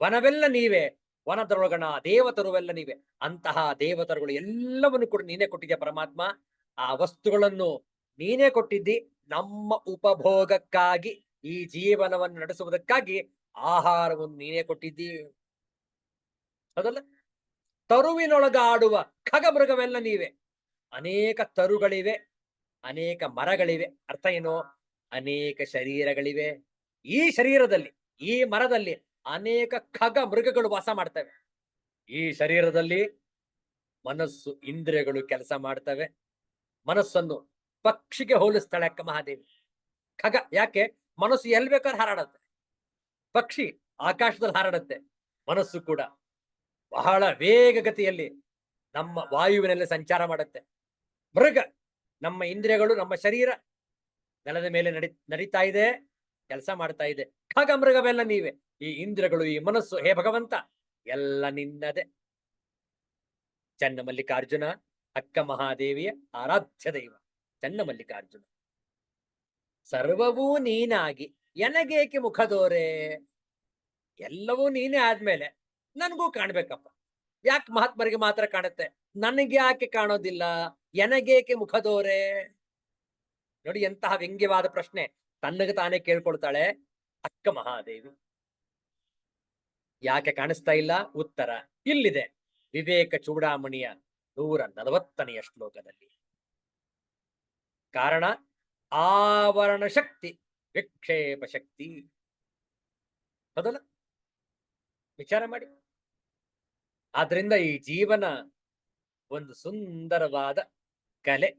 ವನವೆಲ್ಲ ನೀವೇ, ವನದೊಳಗಣ ದೇವತರುವೆಲ್ಲ ನೀವೇ. ಅಂತಹ ದೇವತರುಗಳು ಎಲ್ಲವನ್ನು ಕೂಡ ನೀನೇ ಕೊಟ್ಟಿದ್ಯಾ ಪರಮಾತ್ಮ. ಆ ವಸ್ತುಗಳನ್ನು ನೀನೇ ಕೊಟ್ಟಿದ್ದಿ ನಮ್ಮ ಉಪಭೋಗಕ್ಕಾಗಿ, ಈ ಜೀವನವನ್ನು ನಡೆಸುವುದಕ್ಕಾಗಿ ಆಹಾರವನ್ನು ನೀನೇ ಕೊಟ್ಟಿದ್ದಿ. ಅದಲ್ಲ, ತರುವಿನೊಳಗ ಆಡುವ ಖಗಮೃಗವೆಲ್ಲ ನೀವೇ. ಅನೇಕ ತರುಗಳಿವೆ, ಅನೇಕ ಮರಗಳಿವೆ. ಅರ್ಥ ಏನು? ಅನೇಕ ಶರೀರಗಳಿವೆ. ಈ ಶರೀರದಲ್ಲಿ, ಈ ಮರದಲ್ಲಿ ಅನೇಕ ಖಗ ಮೃಗಗಳು ವಾಸ ಮಾಡ್ತವೆ. ಈ ಶರೀರದಲ್ಲಿ ಮನಸ್ಸು, ಇಂದ್ರಿಯಗಳು ಕೆಲಸ ಮಾಡ್ತವೆ. ಮನಸ್ಸನ್ನು ಪಕ್ಷಿಗೆ ಹೋಲಿಸ್ತಾಳೆ ಅಕ್ಕ ಮಹಾದೇವಿ. ಖಗ ಯಾಕೆ? ಮನಸ್ಸು ಎಲ್ಲಿ ಬೇಕಾದ್ರೆ ಹಾರಾಡುತ್ತೆ. ಪಕ್ಷಿ ಆಕಾಶದಲ್ಲಿ ಹಾರಾಡುತ್ತೆ. ಮನಸ್ಸು ಕೂಡ ಬಹಳ ವೇಗಗತಿಯಲ್ಲಿ ನಮ್ಮ ವಾಯುವಿನಲ್ಲಿ ಸಂಚಾರ ಮಾಡುತ್ತೆ. ಮೃಗ, ನಮ್ಮ ಇಂದ್ರಿಯಗಳು, ನಮ್ಮ ಶರೀರ ನೆಲದ ಮೇಲೆ ನಡೀತಾ ಇದೆ, ಕೆಲಸ ಮಾಡ್ತಾ ಇದೆ. ಖಗ ಮೃಗವೆಲ್ಲ ನೀವೇ. ಈ ಇಂದ್ರಿಯಗಳು, ಈ ಮನಸ್ಸು, ಹೇ ಭಗವಂತ, ಎಲ್ಲ ನಿನ್ನದೆ. ಚನ್ನಮಲ್ಲಿಕಾರ್ಜುನ ಅಕ್ಕ ಮಹಾದೇವಿಯ ಆರಾಧ್ಯ ದೈವ ಚನ್ನಮಲ್ಲಿಕಾರ್ಜುನ. ಸರ್ವವೂ ನೀನಾಗಿ ಎನಗೇಕೆ ಮುಖದೋರೆ. ಎಲ್ಲವೂ ನೀನೇ ಆದ್ಮೇಲೆ ನನ್ಗೂ ಕಾಣ್ಬೇಕಪ್ಪ. ಯಾಕೆ ಮಹಾತ್ಮರಿಗೆ ಮಾತ್ರ ಕಾಣುತ್ತೆ, ನನಗೆ ಯಾಕೆ ಕಾಣೋದಿಲ್ಲ? ಎನಗೇಕೆ ಮುಖದೋರೆ. ನೋಡಿ ಎಂತಹ ವ್ಯಂಗ್ಯವಾದ ಪ್ರಶ್ನೆ ತನ್ನಗೆ ತಾನೇ ಕೇಳ್ಕೊಳ್ತಾಳೆ ಅಕ್ಕ ಮಹಾದೇವಿ. ಯಾಕೆ ಕಾಣಿಸ್ತಾ ಇಲ್ಲ? ಉತ್ತರ ಇಲ್ಲಿದೆ, ವಿವೇಕ ಚೂಡಾಮಣಿಯ 140ನೆಯ ಶ್ಲೋಕದಲ್ಲಿ. ಕಾರಣ ಆವರಣ ಶಕ್ತಿ, ವಿಕ್ಷೇಪ ಶಕ್ತಿ. ಹೌದಲ್ಲ? ವಿಚಾರ ಮಾಡಿ. ಆದ್ರಿಂದ ಈ ಜೀವನ ಒಂದು ಸುಂದರವಾದ ಕಲೆ.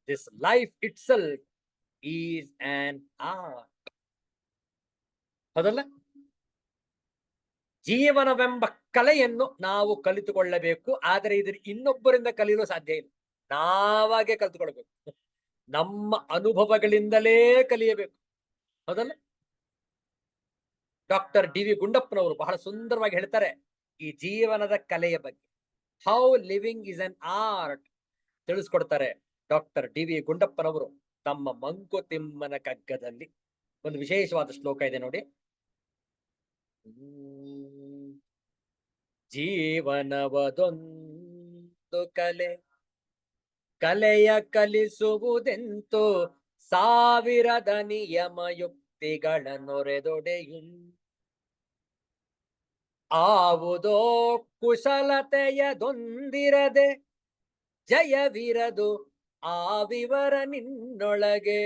This life it self is on art. ಹೌದಲ್ಲ? ಜೀವನವೆಂಬ ಕಲೆಯನ್ನು ನಾವು ಕಲಿತುಕೊಳ್ಳಬೇಕು. ಆದರೆ ಇದ್ರ ಇನ್ನೊಬ್ಬರಿಂದ ಕಲಿಯಲು ಸಾಧ್ಯ ಇಲ್ಲ. ನಾವಾಗೆ ಕಲಿತುಕೊಳ್ಬೇಕು. ನಮ್ಮ ಅನುಭವಗಳಿಂದಲೇ ಕಲಿಯಬೇಕು. ಹೌದಲ್ಲ? Doctor D V. ಗುಂಡಪ್ಪನವರು ಬಹಳ ಸುಂದರವಾಗಿ ಹೇಳ್ತಾರೆ ಈ ಜೀವನದ ಕಲೆಯ ಬಗ್ಗೆ. How living is an art ತಿಳಿಸ್ಕೊಡ್ತಾರೆ ಡಾಕ್ಟರ್ ಡಿ.ವಿ. ಗುಂಡಪ್ಪನವರು ತಮ್ಮ ಮಂಕುತಿಮ್ಮನ ಕಗ್ಗದಲ್ಲಿ. ಒಂದು ವಿಶೇಷವಾದ ಶ್ಲೋಕ ಇದೆ ನೋಡಿ. ಜೀವನವದೊಂದು ಕಲೆ, ಕಲೆಯ ಕಲಿಸುವುದೆಂತೋ ಸಾವಿರದ ನಿಯಮ ಯುಕ್ತಿಗಳ ನೊರೆದೊಡೆಯು. ಆವುದೋ ಕುಶಲತೆಯದೊಂದಿರದೆ ಜಯವಿರದು ಆ ವಿವರ ನಿನ್ನೊಳಗೆ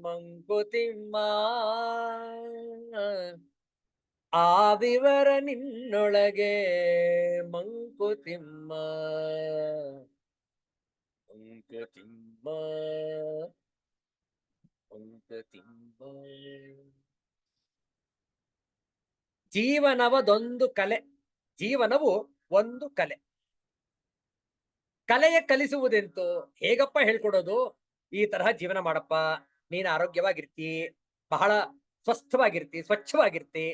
ಮಂಕುತಿಮ್ಮ. ಆ ವಿವರ ನಿನ್ನೊಳಗೆ ಮಂಕುತಿಮ್ಮ. ಮಂಕುತಿಮ್ಮ, ಮಂಕುತಿಮ್ಮ. ಜೀವನವದೊಂದು ಕಲೆ. ಜೀವನವು ಒಂದು ಕಲೆ. ಕಲೆಯ ಕಲಿಸುವುದೆಂತೋ ಹೇಗಪ್ಪ ಹೇಳ್ಕೊಡೋದು? ಈ ತರಹ ಜೀವನ ಮಾಡಪ್ಪ, ನೀನು ಆರೋಗ್ಯವಾಗಿರ್ತಿ, ಬಹಳ ಸ್ವಸ್ಥವಾಗಿರ್ತಿ, ಸ್ವಚ್ಛವಾಗಿರ್ತಿ,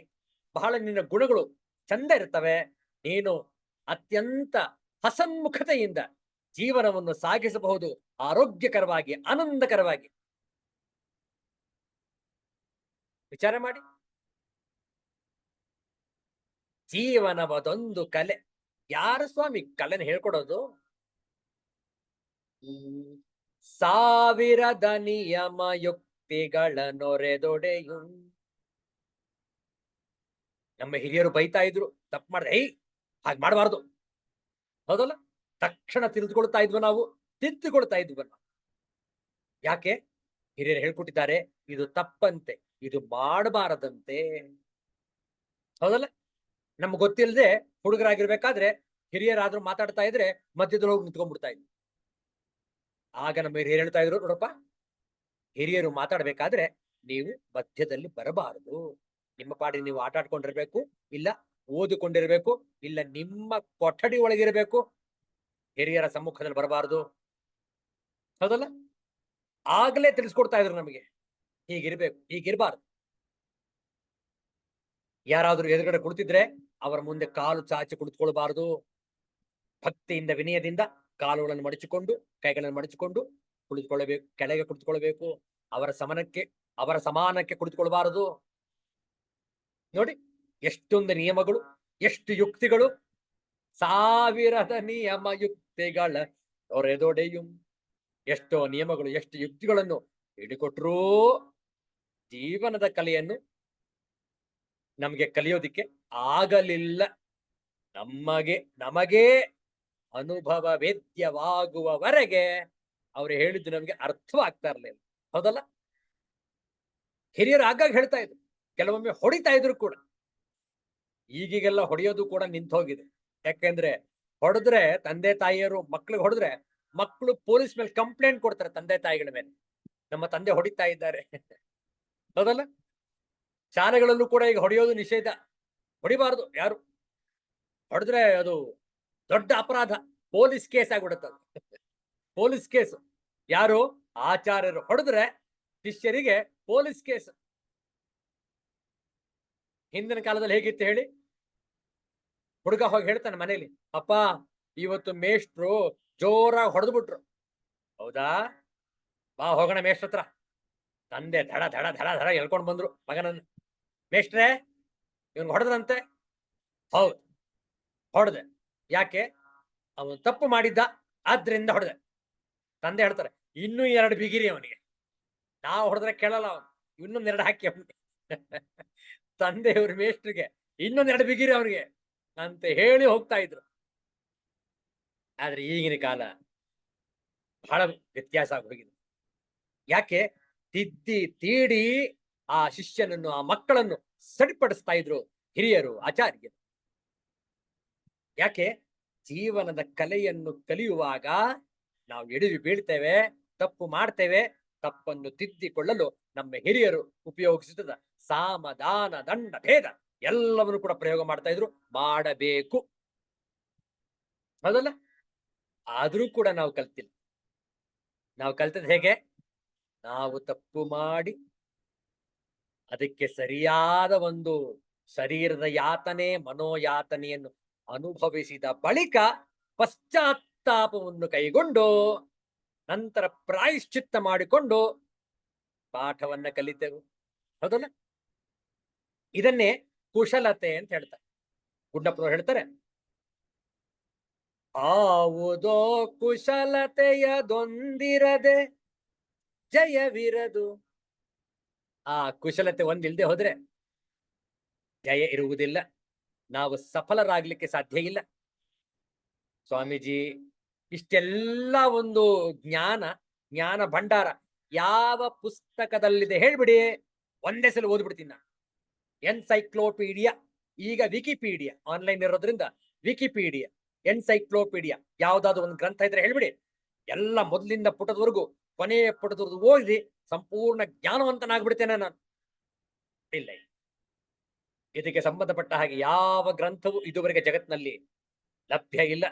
ಬಹಳ ನಿನ್ನ ಗುಣಗಳು ಚಂದ ಇರ್ತವೆ, ನೀನು ಅತ್ಯಂತ ಹಸನ್ಮುಖತೆಯಿಂದ ಜೀವನವನ್ನು ಸಾಗಿಸಬಹುದು, ಆರೋಗ್ಯಕರವಾಗಿ, ಆನಂದಕರವಾಗಿ. ವಿಚಾರ ಮಾಡಿ. ಜೀವನವದೊಂದು ಕಲೆ. ಯಾರು ಸ್ವಾಮಿ ಕಲೆನ ಹೇಳ್ಕೊಡೋದು? ಸಾವಿರದ ನಿಯಮ ಯುಕ್ತಿಗಳ ನೊರೆದೊಡೆಯು. ನಮ್ಮ ಹಿರಿಯರು ಬೈತಾ ಇದ್ರು, ತಪ್ಪು ಮಾಡಿದ್ರೆ ಏಯ್ ಹಾಗೆ ಮಾಡಬಾರ್ದು. ಹೌದಲ್ಲ? ತಕ್ಷಣ ತಿಳಿದುಕೊಳ್ತಾ ಇದ್ವು, ನಾವು ತಿದ್ದುಕೊಳ್ತಾ ಇದ್ವು. ಯಾಕೆ? ಹಿರಿಯರು ಹೇಳ್ಕೊಟ್ಟಿದ್ದಾರೆ, ಇದು ತಪ್ಪಂತೆ, ಇದು ಮಾಡಬಾರದಂತೆ. ಹೌದಲ್ಲ? ನಮ್ಗೆ ಗೊತ್ತಿಲ್ಲದೆ ಹುಡುಗರಾಗಿರ್ಬೇಕಾದ್ರೆ ಹಿರಿಯರಾದ್ರೂ ಮಾತಾಡ್ತಾ ಇದ್ರೆ ಮಧ್ಯದಲ್ಲಿ ಹೋಗಿ ನಿಂತ್ಕೊಂಡ್ಬಿಡ್ತಾ ಇದ್ವಿ. ಆಗ ನಮ್ಮ ಹಿರಿಯರು ಹೇಳ್ತಾ ಇದ್ರು, ನೋಡಪ್ಪ, ಹಿರಿಯರು ಮಾತಾಡ್ಬೇಕಾದ್ರೆ ನೀವು ಮಧ್ಯದಲ್ಲಿ ಬರಬಾರದು. ನಿಮ್ಮ ಪಾಡಿಗೆ ನೀವು ಆಟ ಆಡ್ಕೊಂಡಿರ್ಬೇಕು, ಇಲ್ಲ ಓದಿಕೊಂಡಿರ್ಬೇಕು, ಇಲ್ಲ ನಿಮ್ಮ ಕೊಠಡಿ ಒಳಗಿರ್ಬೇಕು, ಹಿರಿಯರ ಸಮ್ಮುಖದಲ್ಲಿ ಬರಬಾರದು. ಹೌದಲ್ಲ? ಆಗ್ಲೇ ತಿಳಿಸ್ಕೊಡ್ತಾ ಇದ್ರು ನಮಗೆ, ಹೀಗಿರ್ಬೇಕು, ಹೀಗಿರ್ಬಾರ್ದು. ಯಾರಾದ್ರೂ ಎದುರುಗಡೆ ಕುಳಿತಿದ್ರೆ ಅವರ ಮುಂದೆ ಕಾಲು ಚಾಚಿ ಕುಳಿತುಕೊಳ್ಬಾರದು. ಭಕ್ತಿಯಿಂದ, ವಿನಯದಿಂದ ಕಾಲುಗಳನ್ನು ಮಡಚಿಕೊಂಡು, ಕೈಗಳನ್ನು ಮಡಚಿಕೊಂಡು ಕುಳಿತುಕೊಳ್ಳಬೇಕು. ಕೆಳಗೆ ಕುಳಿತುಕೊಳ್ಬೇಕು. ಅವರ ಸಮಾನಕ್ಕೆ ಕುಳಿತುಕೊಳ್ಬಾರದು. ನೋಡಿ ಎಷ್ಟೊಂದು ನಿಯಮಗಳು, ಎಷ್ಟು ಯುಕ್ತಿಗಳು. ಸಾವಿರದ ನಿಯಮ ಯುಕ್ತಿಗಳ ದೊರೆದೊಡೆಯು. ಎಷ್ಟೋ ನಿಯಮಗಳು, ಎಷ್ಟು ಯುಕ್ತಿಗಳನ್ನು ಹಿಡಿಕೊಟ್ರೂ ಜೀವನದ ಕಲೆಯನ್ನು ನಮಗೆ ಕಲಿಯೋದಿಕ್ಕೆ ಆಗಲಿಲ್ಲ. ನಮಗೆ ಅನುಭವ ವೇದ್ಯವಾಗುವವರೆಗೆ ಅವ್ರು ಹೇಳಿದ್ದು ನಮ್ಗೆ ಅರ್ಥವಾಗ್ತಾ ಇರ್ಲಿಲ್ಲ. ಹೌದಲ್ಲ? ಹಿರಿಯರು ಆಗಾಗ ಹೇಳ್ತಾ ಇದ್ರು, ಕೆಲವೊಮ್ಮೆ ಹೊಡಿತಾ ಇದ್ರು ಕೂಡ. ಈಗೀಗೆಲ್ಲ ಹೊಡೆಯೋದು ಕೂಡ ನಿಂತು ಹೋಗಿದೆ. ಯಾಕೆಂದ್ರೆ ಹೊಡೆದ್ರೆ ತಂದೆ ತಾಯಿಯರು ಮಕ್ಳಿಗೆ ಹೊಡೆದ್ರೆ ಮಕ್ಕಳು ಪೊಲೀಸ್ ಮೇಲೆ ಕಂಪ್ಲೇಂಟ್ ಕೊಡ್ತಾರೆ ತಂದೆ ತಾಯಿಗಳ ಮೇಲೆ, ನಮ್ಮ ತಂದೆ ಹೊಡಿತಾ ಇದ್ದಾರೆ. ಹೌದಲ್ಲ? ಶಾಲೆಗಳಲ್ಲೂ ಕೂಡ ಈಗ ಹೊಡೆಯೋದು ನಿಷೇಧ, ಹೊಡಿಬಾರದು ಯಾರು. ಹೊಡೆದ್ರೆ ಅದು ದೊಡ್ಡ ಅಪರಾಧ, ಪೊಲೀಸ್ ಕೇಸ್ ಆಗ್ಬಿಡುತ್ತೆ. Police case. ಯಾರು ಆಚಾರ್ಯರು ಹೊಡೆದ್ರೆ ಶಿಷ್ಯರಿಗೆ ಪೊಲೀಸ್ ಕೇಸ್. ಹಿಂದಿನ ಕಾಲದಲ್ಲಿ ಹೇಗಿತ್ತು ಹೇಳಿ? ಹುಡುಗ ಹೋಗಿ ಹೇಳ್ತಾನೆ ಮನೇಲಿ, ಅಪ್ಪ ಇವತ್ತು ಮೇಷ್ಟ್ರು ಜೋರಾಗಿ ಹೊಡೆದು ಬಿಟ್ರು. ಹೌದಾ, ಬಾ ಹೋಗೋಣ ಮೇಷ್ಟ್ರ ಹತ್ರ. ತಂದೆ ಧಡ ಧಡ ಧಡ ಧಡ ಎಳ್ಕೊಂಡ್ ಬಂದ್ರು ಮಗನನ್ನು. ಮೇಷ್ಟ್ರೇ, ಇವನ್ ಹೊಡೆದ್ರಂತೆ. ಹೌದು, ಹೊಡೆದೆ. ಯಾಕೆ? ಅವನು ತಪ್ಪು ಮಾಡಿದ್ದ, ಆದ್ರಿಂದ ಹೊಡೆದೆ. ತಂದೆ ಹೇಳ್ತಾರೆ, ಇನ್ನೂ 2 ಬಿಗಿರಿ ಅವನಿಗೆ. ನಾವು ಹೊಡೆದ್ರೆ ಕೇಳಲ್ಲ ಅವನು, ಇನ್ನೊಂದ್ 2 ಹಾಕಿ ಅವನಿಗೆ. ತಂದೆಯವ್ರ ಮೇಷ್ಟ್ರಿಗೆ ಇನ್ನೊಂದ್ 2 ಬಿಗಿರಿ ಅವನಿಗೆ ಅಂತ ಹೇಳಿ ಹೋಗ್ತಾ ಇದ್ರು. ಆದ್ರೆ ಈಗಿನ ಕಾಲ ಬಹಳ ವ್ಯತ್ಯಾಸ ಆಗಿ ಹೋಗಿದೆ. ಯಾಕೆ? ತಿದ್ದಿ ತೀಡಿ ಆ ಶಿಷ್ಯನನ್ನು, ಆ ಮಕ್ಕಳನ್ನು ಸರಿಪಡಿಸ್ತಾ ಇದ್ರು ಹಿರಿಯರು, ಆಚಾರ್ಯರು. ಯಾಕೆ? ಜೀವನದ ಕಲೆಯನ್ನು ಕಲಿಯುವಾಗ ನಾವು ಎಡವಿ ಬೀಳ್ತೇವೆ, ತಪ್ಪು ಮಾಡ್ತೇವೆ. ತಪ್ಪನ್ನು ತಿದ್ದಿಕೊಳ್ಳಲು ನಮ್ಮ ಹಿರಿಯರು ಉಪಯೋಗಿಸಿದ ಸಾಮ ದಾನ ದಂಡ ಭೇದ ಎಲ್ಲವನ್ನು ಕೂಡ ಪ್ರಯೋಗ ಮಾಡ್ತಾ ಇದ್ರು, ಮಾಡಬೇಕು. ಹೌದಲ್ಲ? ಆದ್ರೂ ಕೂಡ ನಾವು ಕಲ್ತಿಲ್ಲ. ನಾವು ಕಲ್ತದ್ದು ಹೇಗೆ? ನಾವು ತಪ್ಪು ಮಾಡಿ ಅದಕ್ಕೆ ಸರಿಯಾದ ಒಂದು ಶರೀರದ ಯಾತನೆ, ಮನೋಯಾತನೆಯನ್ನು ಅನುಭವಿಸಿದ ಬಳಿಕ ಪಶ್ಚಾತ್ತಾಪವನ್ನು ಕೈಗೊಂಡು ನಂತರ ಪ್ರಾಯಶ್ಚಿತ್ತ ಮಾಡಿಕೊಂಡು ಪಾಠವನ್ನ ಕಲಿತೆವು. ಹೌದಲ್ಲ? ಇದನ್ನೇ ಕುಶಲತೆ ಅಂತ ಹೇಳ್ತಾರೆ. ಗುಡ್ಡಪ್ಪನವ್ರು ಹೇಳ್ತಾರೆ, ಆವುದೋ ಕುಶಲತೆಯದೊಂದಿರದೆ ಜಯವಿರದು. ಆ ಕುಶಲತೆ ಒಂದಿಲ್ದೆ ಹೋದ್ರೆ ಜಯ ಇರುವುದಿಲ್ಲ, ನಾವು ಸಫಲರಾಗ್ಲಿಕ್ಕೆ ಸಾಧ್ಯ ಇಲ್ಲ. ಸ್ವಾಮೀಜಿ ಇಷ್ಟೆಲ್ಲ ಒಂದು ಜ್ಞಾನ ಭಂಡಾರ ಯಾವ ಪುಸ್ತಕದಲ್ಲಿದೆ ಹೇಳ್ಬಿಡಿ, ಒಂದೇ ಸಲ ಓದ್ಬಿಡ್ತೀನಿ ನಾನು. ಎನ್ಸೈಕ್ಲೋಪೀಡಿಯಾ, ಈಗ ವಿಕಿಪೀಡಿಯಾ ಆನ್ಲೈನ್ ಇರೋದ್ರಿಂದ ವಿಕಿಪೀಡಿಯಾ, ಎನ್ಸೈಕ್ಲೋಪೀಡಿಯಾ ಯಾವ್ದಾದ್ರು ಒಂದು ಗ್ರಂಥ ಇದ್ರೆ ಹೇಳ್ಬಿಡಿ, ಎಲ್ಲ ಮೊದಲಿಂದ ಪುಟದವರೆಗೂ ಕೊನೆಯ ಪುಟದವರೆಗೂ ಓದಿ ಸಂಪೂರ್ಣ ಜ್ಞಾನವಂತನಾಗ್ಬಿಡ್ತೇನೆ ನಾನು. ಇಲ್ಲ, ಇದಕ್ಕೆ ಸಂಬಂಧಪಟ್ಟ ಹಾಗೆ ಯಾವ ಗ್ರಂಥವು ಇದುವರೆಗೆ ಜಗತ್ತಿನಲ್ಲಿ ಲಭ್ಯ ಇಲ್ಲ.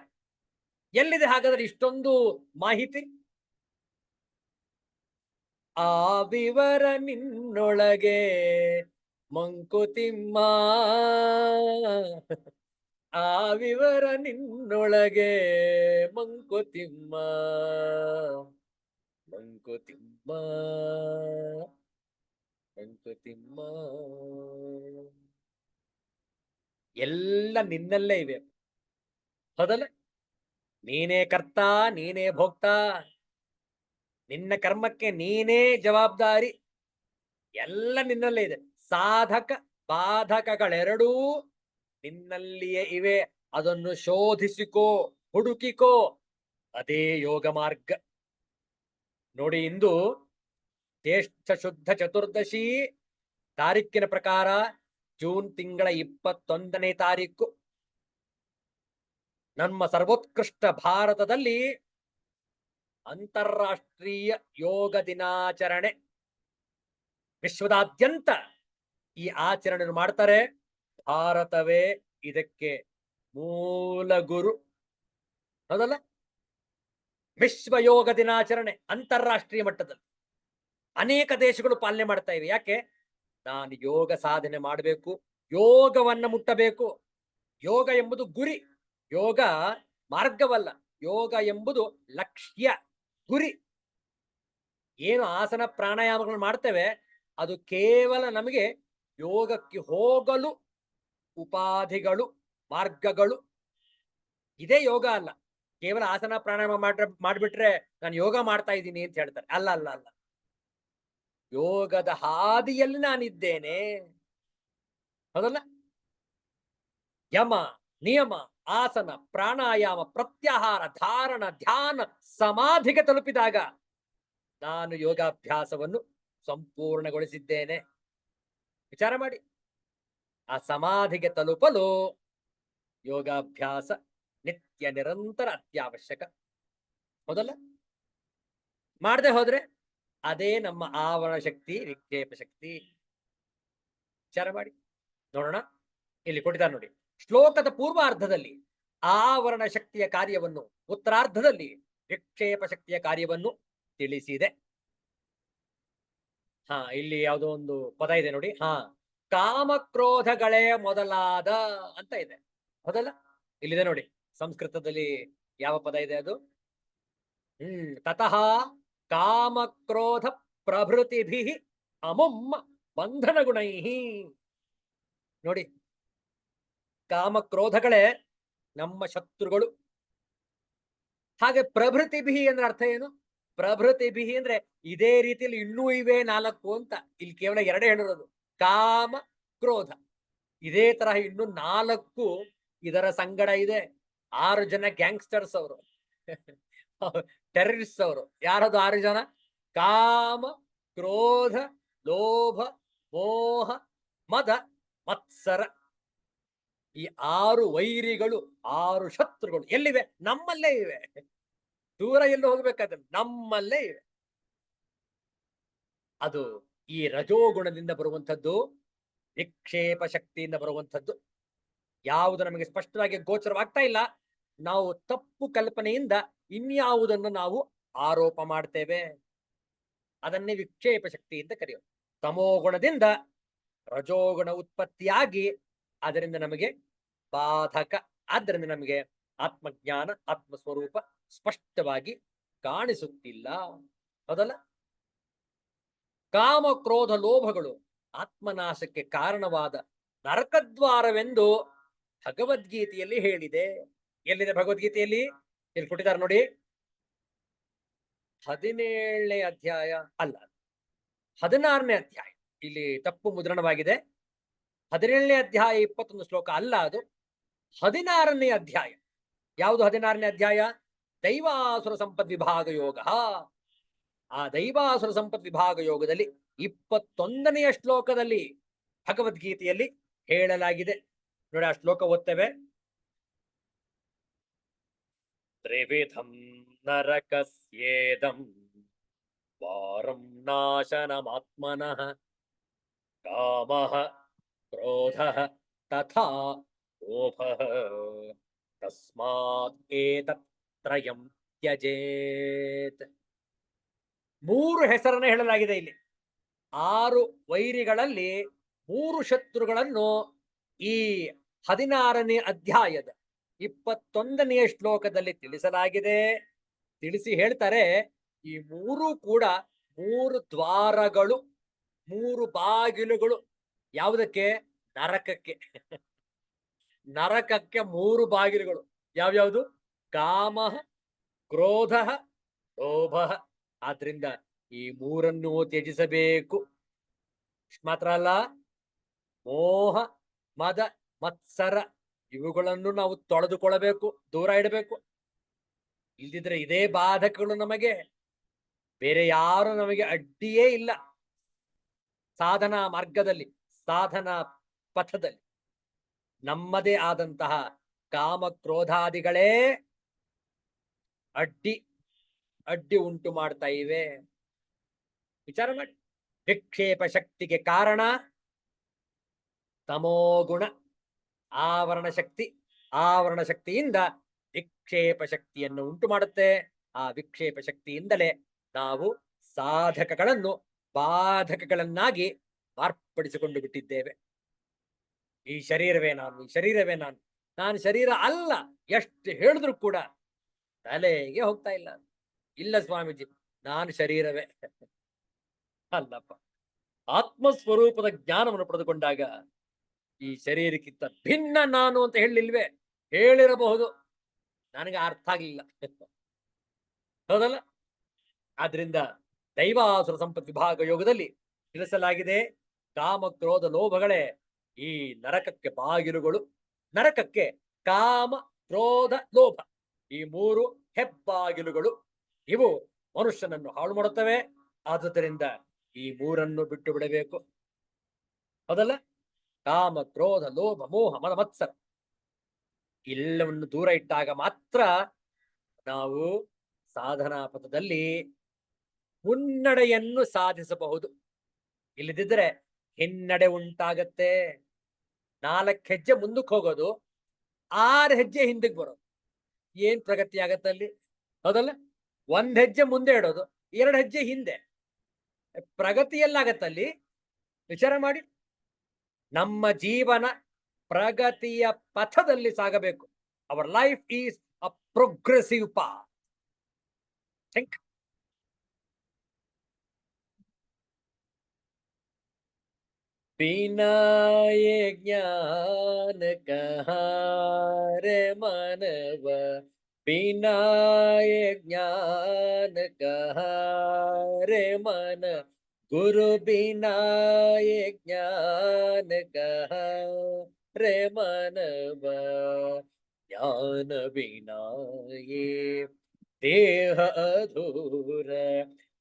ಎಲ್ಲಿದೆ ಹಾಗಾದ್ರೆ ಇಷ್ಟೊಂದು ಮಾಹಿತಿ? ಆ ವಿವರ ನಿನ್ನೊಳಗೆ ಮಂಕುತಿಮ್ಮ, ಆ ವಿವರ ನಿನ್ನೊಳಗೆ ಮಂಕುತಿಮ್ಮ, ಮಂಕುತಿಮ್ಮ, ಮಂಕುತಿಮ್ಮ. ಎಲ್ಲ ನಿನ್ನಲ್ಲೇ ಇವೆ. ಹೌದಲ್ಲ? ನೀನೇ ಕರ್ತ, ನೀನೇ ಭೋಕ್ತ, ನಿನ್ನ ಕರ್ಮಕ್ಕೆ ನೀನೇ ಜವಾಬ್ದಾರಿ. ಎಲ್ಲ ನಿನ್ನಲ್ಲೇ ಇದೆ. ಸಾಧಕ ಬಾಧಕಗಳೆರಡೂ ನಿನ್ನಲ್ಲಿಯೇ ಇವೆ. ಅದನ್ನು ಶೋಧಿಸಿಕೋ, ಹುಡುಕಿಕೋ. ಅದೇ ಯೋಗ ಮಾರ್ಗ. ನೋಡಿ, ಇಂದು ಜ್ಯೇಷ್ಠ ಶುದ್ಧ ಚತುರ್ದಶಿ ತಾರೀಕಿನ ಪ್ರಕಾರ ಜೂನ್ ತಿಂಗಳ 21ನೇ ತಾರೀಕು. ನಮ್ಮ ಸರ್ವೋತ್ಕೃಷ್ಟ ಭಾರತದಲ್ಲಿ ಅಂತಾರಾಷ್ಟ್ರೀಯ ಯೋಗ ದಿನಾಚರಣೆ. ವಿಶ್ವದಾದ್ಯಂತ ಈ ಆಚರಣೆಯನ್ನು ಮಾಡ್ತಾರೆ. ಭಾರತವೇ ಇದಕ್ಕೆ ಮೂಲ ಗುರು. ಹೌದಲ್ಲ? ವಿಶ್ವ ಯೋಗ ದಿನಾಚರಣೆ ಅಂತಾರಾಷ್ಟ್ರೀಯ ಮಟ್ಟದಲ್ಲಿ ಅನೇಕ ದೇಶಗಳು ಪಾಲನೆ ಮಾಡ್ತಾ ಇವೆ. ಯಾಕೆ? ನಾನು ಯೋಗ ಸಾಧನೆ ಮಾಡಬೇಕು, ಯೋಗವನ್ನ ಮುಟ್ಟಬೇಕು. ಯೋಗ ಎಂಬುದು ಗುರಿ, ಯೋಗ ಮಾರ್ಗವಲ್ಲ. ಯೋಗ ಎಂಬುದು ಲಕ್ಷ್ಯ, ಗುರಿ. ಏನು ಆಸನ ಪ್ರಾಣಾಯಾಮಗಳು ಮಾಡ್ತೇವೆ ಅದು ಕೇವಲ ನಮಗೆ ಯೋಗಕ್ಕೆ ಹೋಗಲು ಉಪಾಧಿಗಳು, ಮಾರ್ಗಗಳು. ಇದೇ ಯೋಗ ಅಲ್ಲ. ಕೇವಲ ಆಸನ ಪ್ರಾಣಾಯಾಮ ಮಾಡ್ಬಿಟ್ರೆ ನಾನು ಯೋಗ ಮಾಡ್ತಾ ಇದ್ದೀನಿ ಅಂತ ಹೇಳ್ತಾರೆ. ಅಲ್ಲ ಅಲ್ಲ ಅಲ್ಲ, ಯೋಗದ ಹಾದಿಯಲ್ಲಿ ನಾನಿದ್ದೇನೆ. ಹೌದಲ್ಲ? ಯಮ ನಿಯಮ, ಆಸನ, ಪ್ರಾಣಾಯಾಮ, ಪ್ರತ್ಯಾಹಾರ, ಧಾರಣ, ಧ್ಯಾನ, ಸಮಾಧಿಗೆ ತಲುಪಿದಾಗ ನಾನು ಯೋಗಾಭ್ಯಾಸವನ್ನು ಸಂಪೂರ್ಣಗೊಳಿಸಿದ್ದೇನೆ. ವಿಚಾರ ಮಾಡಿ. ಆ ಸಮಾಧಿಗೆ ತಲುಪಲು ಯೋಗಾಭ್ಯಾಸ ನಿತ್ಯ ನಿರಂತರ ಅತ್ಯವಶ್ಯಕ. ಹೌದಲ್ಲ? ಮಾಡದೆ ಹೋದ್ರೆ ಅದೇ ನಮ್ಮ ಆವರಣ ಶಕ್ತಿ, ವಿಕ್ಷೇಪ ಶಕ್ತಿ. ವಿಚಾರ ಮಾಡಿ ನೋಡೋಣ. ಇಲ್ಲಿ ಕೊಟ್ಟಿದ್ದಾರೆ ನೋಡಿ. ಶ್ಲೋಕದ ಪೂರ್ವಾರ್ಧದಲ್ಲಿ ಆವರಣ ಶಕ್ತಿಯ ಕಾರ್ಯವನ್ನು, ಉತ್ತರಾರ್ಧದಲ್ಲಿ ವಿಕ್ಷೇಪ ಶಕ್ತಿಯ ಕಾರ್ಯವನ್ನು ತಿಳಿಸಿದೆ. ಇಲ್ಲಿ ಯಾವುದೋ ಒಂದು ಪದ ಇದೆ ನೋಡಿ. ಕಾಮಕ್ರೋಧಗಳೇ ಮೊದಲಾದ ಅಂತ ಇದೆ. ಹೌದಲ್ಲ? ಇಲ್ಲಿದೆ ನೋಡಿ. ಸಂಸ್ಕೃತದಲ್ಲಿ ಯಾವ ಪದ ಇದೆ ಅದು? ತತಃ ಕಾಮಕ್ರೋಧ ಪ್ರಭೃತಿಭಿ ಅಮುಮ್ಮ ಬಂಧನ ಗುಣೈ. ನೋಡಿ, ಕಾಮಕ್ರೋಧಗಳೇ ನಮ್ಮ ಶತ್ರುಗಳು. ಹಾಗೆ ಪ್ರಭೃತಿಭಿ ಅಂದ್ರೆ ಅರ್ಥ ಏನು? ಪ್ರಭೃತಿಭಿ ಅಂದ್ರೆ ಇದೇ ರೀತಿಯಲ್ಲಿ ಇನ್ನೂ ಇವೆ 4 ಅಂತ. ಇಲ್ಲಿ ಕೇವಲ 2 ಹೇಳಿರೋದು. ಕಾಮ, ಕ್ರೋಧ. ಇದೇ ತರಹ ಇನ್ನು 4 ಇದರ ಸಂಗಡ ಇದೆ. 6 ಜನ ಗ್ಯಾಂಗ್ಸ್ಟರ್ಸ್ ಅವರು, ಟೆರರಿಸ್ಟ್ ಅವರು. ಯಾರದು 6 ಜನ? ಕಾಮ, ಕ್ರೋಧ, ಲೋಭ, ಮೋಹ, ಮದ, ಮತ್ಸರ. ಈ 6 ವೈರಿಗಳು, 6 ಶತ್ರುಗಳು ಎಲ್ಲಿವೆ? ನಮ್ಮಲ್ಲೇ ಇವೆ. ದೂರ ಎಲ್ಲೂ ಹೋಗ್ಬೇಕಾದ್ರೆ ನಮ್ಮಲ್ಲೇ ಇವೆ. ಅದು ಈ ರಜೋಗುಣದಿಂದ ಬರುವಂಥದ್ದು, ವಿಕ್ಷೇಪ ಶಕ್ತಿಯಿಂದ ಬರುವಂಥದ್ದು. ಯಾವುದು ನಮಗೆ ಸ್ಪಷ್ಟವಾಗಿ ಗೋಚರವಾಗ್ತಾ ಇಲ್ಲ, ನಾವು ತಪ್ಪು ಕಲ್ಪನೆಯಿಂದ ಇನ್ಯಾವುದನ್ನು ನಾವು ಆರೋಪ ಮಾಡ್ತೇವೆ. ಅದನ್ನೇ ವಿಕ್ಷೇಪ ಶಕ್ತಿ ಅಂತ ಕರೆಯೋದು. ತಮೋಗುಣದಿಂದ ರಜೋಗುಣ ಉತ್ಪತ್ತಿಯಾಗಿ ಅದರಿಂದ ನಮಗೆ ಬಾಧಕ. ಆದ್ದರಿಂದ ನಮಗೆ ಆತ್ಮಜ್ಞಾನ, ಆತ್ಮಸ್ವರೂಪ ಸ್ಪಷ್ಟವಾಗಿ ಕಾಣಿಸುತ್ತಿಲ್ಲ. ಹೌದಲ್ಲ? ಕಾಮ, ಕ್ರೋಧ, ಲೋಭಗಳು ಆತ್ಮನಾಶಕ್ಕೆ ಕಾರಣವಾದ ನರಕದ್ವಾರವೆಂದು ಭಗವದ್ಗೀತೆಯಲ್ಲಿ ಹೇಳಿದೆ. ಎಲ್ಲಿದೆ ಭಗವದ್ಗೀತೆಯಲ್ಲಿ? ಇಲ್ಲಿ ಕೊಟ್ಟಿದ್ದಾರೆ ನೋಡಿ. 17ನೇ ಅಧ್ಯಾಯ ಅಲ್ಲ, 16ನೇ ಅಧ್ಯಾಯ. ಇಲ್ಲಿ ತಪ್ಪು ಮುದ್ರಣವಾಗಿದೆ. 17ನೇ ಅಧ್ಯಾಯ 21 ಶ್ಲೋಕ ಅಲ್ಲ, ಅದು 16ನೇ ಅಧ್ಯಾಯ. ಯಾವುದು 16ನೇ ಅಧ್ಯಾಯ? ದೈವಾಸುರ ಸಂಪದ್ ವಿಭಾಗ ಯೋಗ. ಆ ದೈವಾಸುರ ಸಂಪತ್ ವಿಭಾಗ ಯೋಗದಲ್ಲಿ 21ನೆಯ ಶ್ಲೋಕದಲ್ಲಿ ಭಗವದ್ಗೀತೆಯಲ್ಲಿ ಹೇಳಲಾಗಿದೆ ನೋಡಿ. ಆ ಶ್ಲೋಕ ಓದ್ತೇವೆ. ತ್ರಿವಿಧಂ ನರಕಸ್ಯೇದಂ ವಾರಂ ನಾಶನಮಾತ್ಮನಃ ಕಾಮಃ ಕ್ರೋಧಃ ತಥಾ ಲೋಭಃ ತಸ್ಮಾತ್ ಏತತ್ ತ್ರಯಂ ತ್ಯಜೇತ್. 3 ಹೆಸರನ್ನು ಹೇಳಲಾಗಿದೆ ಇಲ್ಲಿ. 6 ವೈರಿಗಳಲ್ಲಿ 3 ಶತ್ರುಗಳನ್ನು ಈ 16ನೇ ಅಧ್ಯಾಯದ 21ನೆಯ ಶ್ಲೋಕದಲ್ಲಿ ತಿಳಿಸಲಾಗಿದೆ. ತಿಳಿಸಿ ಹೇಳ್ತಾರೆ, ಈ 3 ಕೂಡ 3 ದ್ವಾರಗಳು, 3 ಬಾಗಿಲುಗಳು. ಯಾವುದಕ್ಕೆ? ನರಕಕ್ಕೆ. ನರಕಕ್ಕೆ 3 ಬಾಗಿಲುಗಳು. ಯಾವ್ಯಾವುದು? ಕಾಮ, ಕ್ರೋಧ, ಲೋಭ. ಆದ್ರಿಂದ ಈ 3 ತ್ಯಜಿಸಬೇಕು. ಮಾತ್ರ ಅಲ್ಲ, ಮೋಹ, ಮದ, ಮತ್ಸರ ಇವುಗಳನ್ನು ನಾವು ತೊಳೆದುಕೊಳ್ಳಬೇಕು, ದೂರ ಇಡಬೇಕು. ಇಲ್ದಿದ್ರೆ ಇದೇ ಬಾಧಕಗಳು ನಮಗೆ. ಬೇರೆ ಯಾರು ನಮಗೆ ಅಡ್ಡಿಯೇ ಇಲ್ಲ. ಸಾಧನಾ ಮಾರ್ಗದಲ್ಲಿ, ಸಾಧನಾ ಪಥದಲ್ಲಿ ನಮ್ಮದೇ ಆದಂತಹ ಕಾಮ ಕ್ರೋಧಾದಿಗಳೇ ಅಡ್ಡಿ ಉಂಟು ಮಾಡ್ತಾ ಇವೆ. ವಿಚಾರ ಮಾಡಿ. ವಿಕ್ಷೇಪ ಶಕ್ತಿಗೆ ಕಾರಣ ತಮೋಗುಣ, ಆವರಣ ಶಕ್ತಿ. ಆವರಣ ಶಕ್ತಿಯಿಂದ ವಿಕ್ಷೇಪ ಶಕ್ತಿಯನ್ನು ಉಂಟು ಮಾಡುತ್ತೆ. ಆ ವಿಕ್ಷೇಪ ಶಕ್ತಿಯಿಂದಲೇ ನಾವು ಸಾಧಕಗಳನ್ನು ಬಾಧಕಗಳನ್ನಾಗಿ ಮಾರ್ಪಡಿಸಿಕೊಂಡು ಬಿಟ್ಟಿದ್ದೇವೆ. ಈ ಶರೀರವೇ ನಾನು, ಈ ಶರೀರವೇ ನಾನು, ನಾನು ಶರೀರ ಅಲ್ಲ ಎಷ್ಟು ಹೇಳಿದ್ರು ಕೂಡ ತಲೆಗೆ ಹೋಗ್ತಾ ಇಲ್ಲ. ಇಲ್ಲ ಸ್ವಾಮೀಜಿ, ನಾನು ಶರೀರವೇ ಅಲ್ಲಪ್ಪ. ಆತ್ಮಸ್ವರೂಪದ ಜ್ಞಾನವನ್ನು ಪಡೆದುಕೊಂಡಾಗ ಈ ಶರೀರಕ್ಕಿಂತ ಭಿನ್ನ ನಾನು ಅಂತ ಹೇಳಿಲ್ವೇ? ಹೇಳಿರಬಹುದು, ನನಗೆ ಅರ್ಥ ಆಗಲಿಲ್ಲ. ಹೌದಲ್ಲ? ಆದ್ರಿಂದ ದೈವಾಸುರ ಸಂಪತ್ ವಿಭಾಗ ಯೋಗದಲ್ಲಿ ತಿಳಿಸಲಾಗಿದೆ, ಕಾಮ ಕ್ರೋಧ ಲೋಭಗಳೇ ಈ ನರಕಕ್ಕೆ ಬಾಗಿಲುಗಳು, ನರಕಕ್ಕೆ ಕಾಮ, ಕ್ರೋಧ, ಲೋಭ. ಈ ಮೂರು ಹೆಬ್ಬಾಗಿಲುಗಳು. ಇವು ಮನುಷ್ಯನನ್ನು ಹಾಳು ಮಾಡುತ್ತವೆ. ಆದುದರಿಂದ ಈ ಮೂರನ್ನು ಬಿಟ್ಟು ಬಿಡಬೇಕು. ಹೌದಲ್ಲ? ಕಾಮ, ಕ್ರೋಧ, ಲೋಭ, ಮೋಹ, ಮದ, ಮತ್ಸರ ಇಲ್ಲವನ್ನು ದೂರ ಇಟ್ಟಾಗ ಮಾತ್ರ ನಾವು ಸಾಧನಾ ಪಥದಲ್ಲಿ ಮುನ್ನಡೆಯನ್ನು ಸಾಧಿಸಬಹುದು. ಇಲ್ಲದಿದ್ದರೆ ಹಿನ್ನಡೆ ಉಂಟಾಗತ್ತೆ. 4 ಹೆಜ್ಜೆ ಮುಂದಕ್ಕೆ ಹೋಗೋದು, 6 ಹೆಜ್ಜೆ ಹಿಂದಕ್ಕೆ ಬರೋದು. ಏನ್ ಪ್ರಗತಿ ಆಗತ್ತಲ್ಲಿ? ಹೌದಲ್ಲ? 1 ಹೆಜ್ಜೆ ಮುಂದೆ ಇಡೋದು, 2 ಹೆಜ್ಜೆ ಹಿಂದೆ. ಪ್ರಗತಿಯಲ್ಲಾಗತ್ತಲ್ಲಿ? ವಿಚಾರ ಮಾಡಿ. ನಮ್ಮ ಜೀವನ ಪ್ರಗತಿಯ ಪಥದಲ್ಲಿ ಸಾಗಬೇಕು. Our life is a progressive path. Think. बिना ये ज्ञान कहाँ रे मानव, बिना ये ज्ञान कहाँ रे मन, गुरु बिना ये ज्ञान कहाँ रे मानव, ज्ञान बिना ये देह अधूर,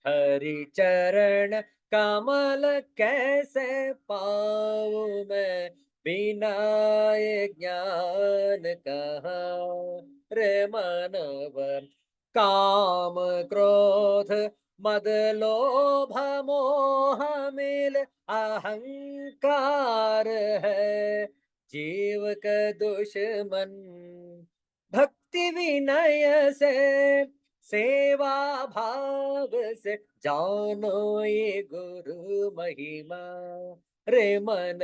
हरि चरण कमल कैसे पाऊं मैं, बिना ये ज्ञान कहाँ रे मानव, काम क्रोध मद लोभ मोह मिल अहंकार है जीव का दुश्मन, भक्ति विनय से सेवा भाव से जानो ये गुरु महिमा, रे मन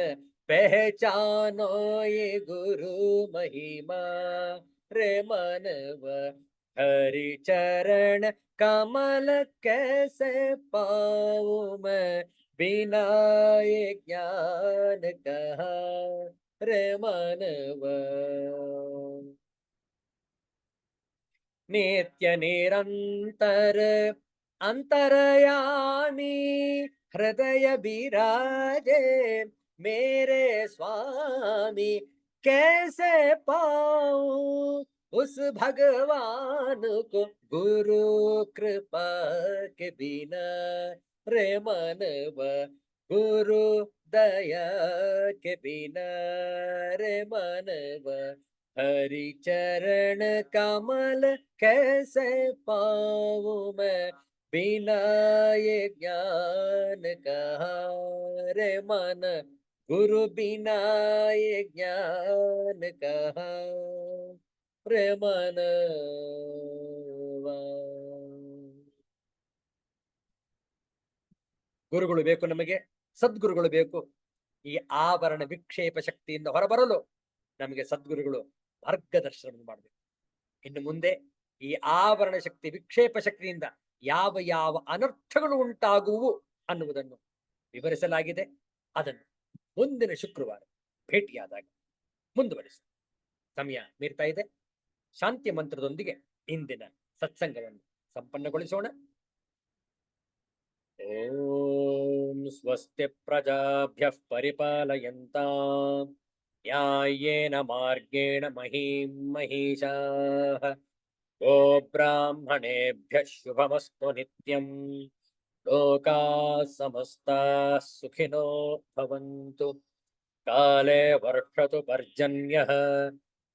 पहचानो ये गुरु महिमा, रे मनव, हरि चरण कमल कैसे पाऊं मैं, बिना ये ज्ञान कहाँ रे मनव. नित्य निरंतर अंतरयामी हृदय विराजे मेरे स्वामी, कैसे पाऊं उस भगवान को गुरु कृपा के बिना, रे मनव, गुरु दया के बिना, रे मनव, हरि चरण कमल कैसे पाऊं मैं, बिना ये ज्ञान कहाँ रे मन, गुरु बिना ये ज्ञान कहाँ रे मनवा. ಗುರುಗಳು ಬೇಕು ನಮಗೆ, ಸದ್ಗುರುಗಳು ಬೇಕು. ಈ ಆವರಣ ವಿಕ್ಷೇಪ ಶಕ್ತಿಯಿಂದ ಹೊರಬರಲು ನಮಗೆ ಸದ್ಗುರುಗಳು ಮಾರ್ಗದರ್ಶನ ಮಾಡಬೇಕು. ಇನ್ನು ಮುಂದೆ ಈ ಆವರಣ ಶಕ್ತಿ, ವಿಕ್ಷೇಪ ಶಕ್ತಿಯಿಂದ ಯಾವ ಯಾವ ಅನರ್ಥಗಳು ಉಂಟಾಗುವು ಅನ್ನುವುದನ್ನು ವಿವರಿಸಲಾಗಿದೆ. ಅದನ್ನು ಮುಂದಿನ ಶುಕ್ರವಾರ ಭೇಟಿಯಾದಾಗ ಮುಂದುವರಿಸಿ. ಸಮಯ ಮೀರ್ತಾ ಇದೆ. ಶಾಂತಿ ಮಂತ್ರದೊಂದಿಗೆ ಇಂದಿನ ಸತ್ಸಂಗವನ್ನು ಸಂಪನ್ನಗೊಳಿಸೋಣ. ಓಂ ಸ್ವಸ್ತಿ ಪ್ರಜಾಭ್ಯಃ ಪರಿಪಾಲಯಂತಾಂ ನ್ಯಾಯೇನ ಮಾರ್ಗೇಣ ಮಹೀಂ ಮಹೀಷಾಃ. ಗೋ ಬ್ರಾಹ್ಮಣೇಭ್ಯಃ ಶುಭಮಸ್ತು ನಿತ್ಯಂ. ಲೋಕಾಃ ಸಮಸ್ತಾಃ ಸುಖಿನೋ ಭವಂತು. ಕಾಲೇ ವರ್ಷತು ಪರ್ಜನ್ಯಃ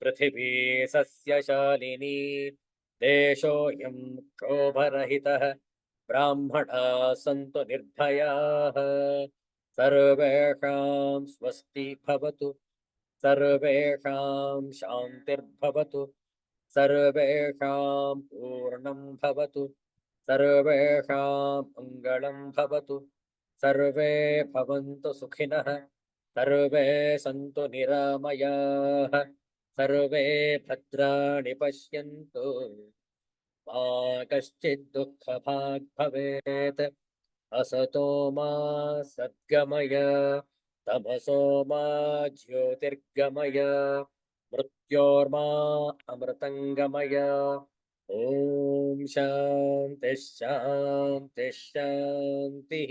ಪೃಥಿವೀ ಸಸ್ಯಶಾಲಿನಿ. ದೇಶೋऽಯಂ ಕ್ಷೋಭರಹಿತಃ. ಬ್ರಾಹ್ಮಣಾಃ ಸಂತು ನಿರ್ಭಯಾಃ. ಸರ್ವೇಷಾಂ ಸ್ವಸ್ತಿ ಭವತು. ಸರ್ವೇಷಾಂ ಶಾಂತಿರ್ಭವತು. ಸರ್ವೇಷಾಂ ಪೂರ್ಣಂ ಭವತು. ಸರ್ವೇಷಾಂ ಮಂಗಳಂ ಭವತು. ಸರ್ವೇ ಭವಂತು ಸುಖಿನಃ. ಸರ್ವೇ ಸಂತು ನಿರಾಮಯಾಃ. ಸರ್ವೇ ಭದ್ರಾಣಿ ಪಶ್ಯಂತು. ಮಾ ಕಶ್ಚಿತ್ ದುಃಖಭಾಗ್ ಭವೇತ್. असतो मा सद्गमय. तमसो मा ज्योतिर्गमय. मृत्योर्मा अमृतंगमय. ओम शांति शांति शांति.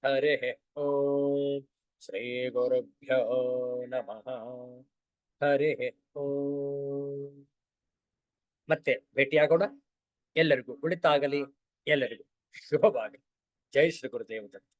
हरि ओम. श्री गुरुभ्यो नमः. ಹರೇ ಓಂ. ಮತ್ತೆ ಭೇಟಿಯಾಗೋಣ. ಎಲ್ಲರಿಗೂ ಒಳಿತಾಗಲಿ, ಎಲ್ಲರಿಗೂ ಶುಭವಾಗಲಿ. ಜೈ ಶ್ರೀ ಗುರುದೇವ ದತ್ತ.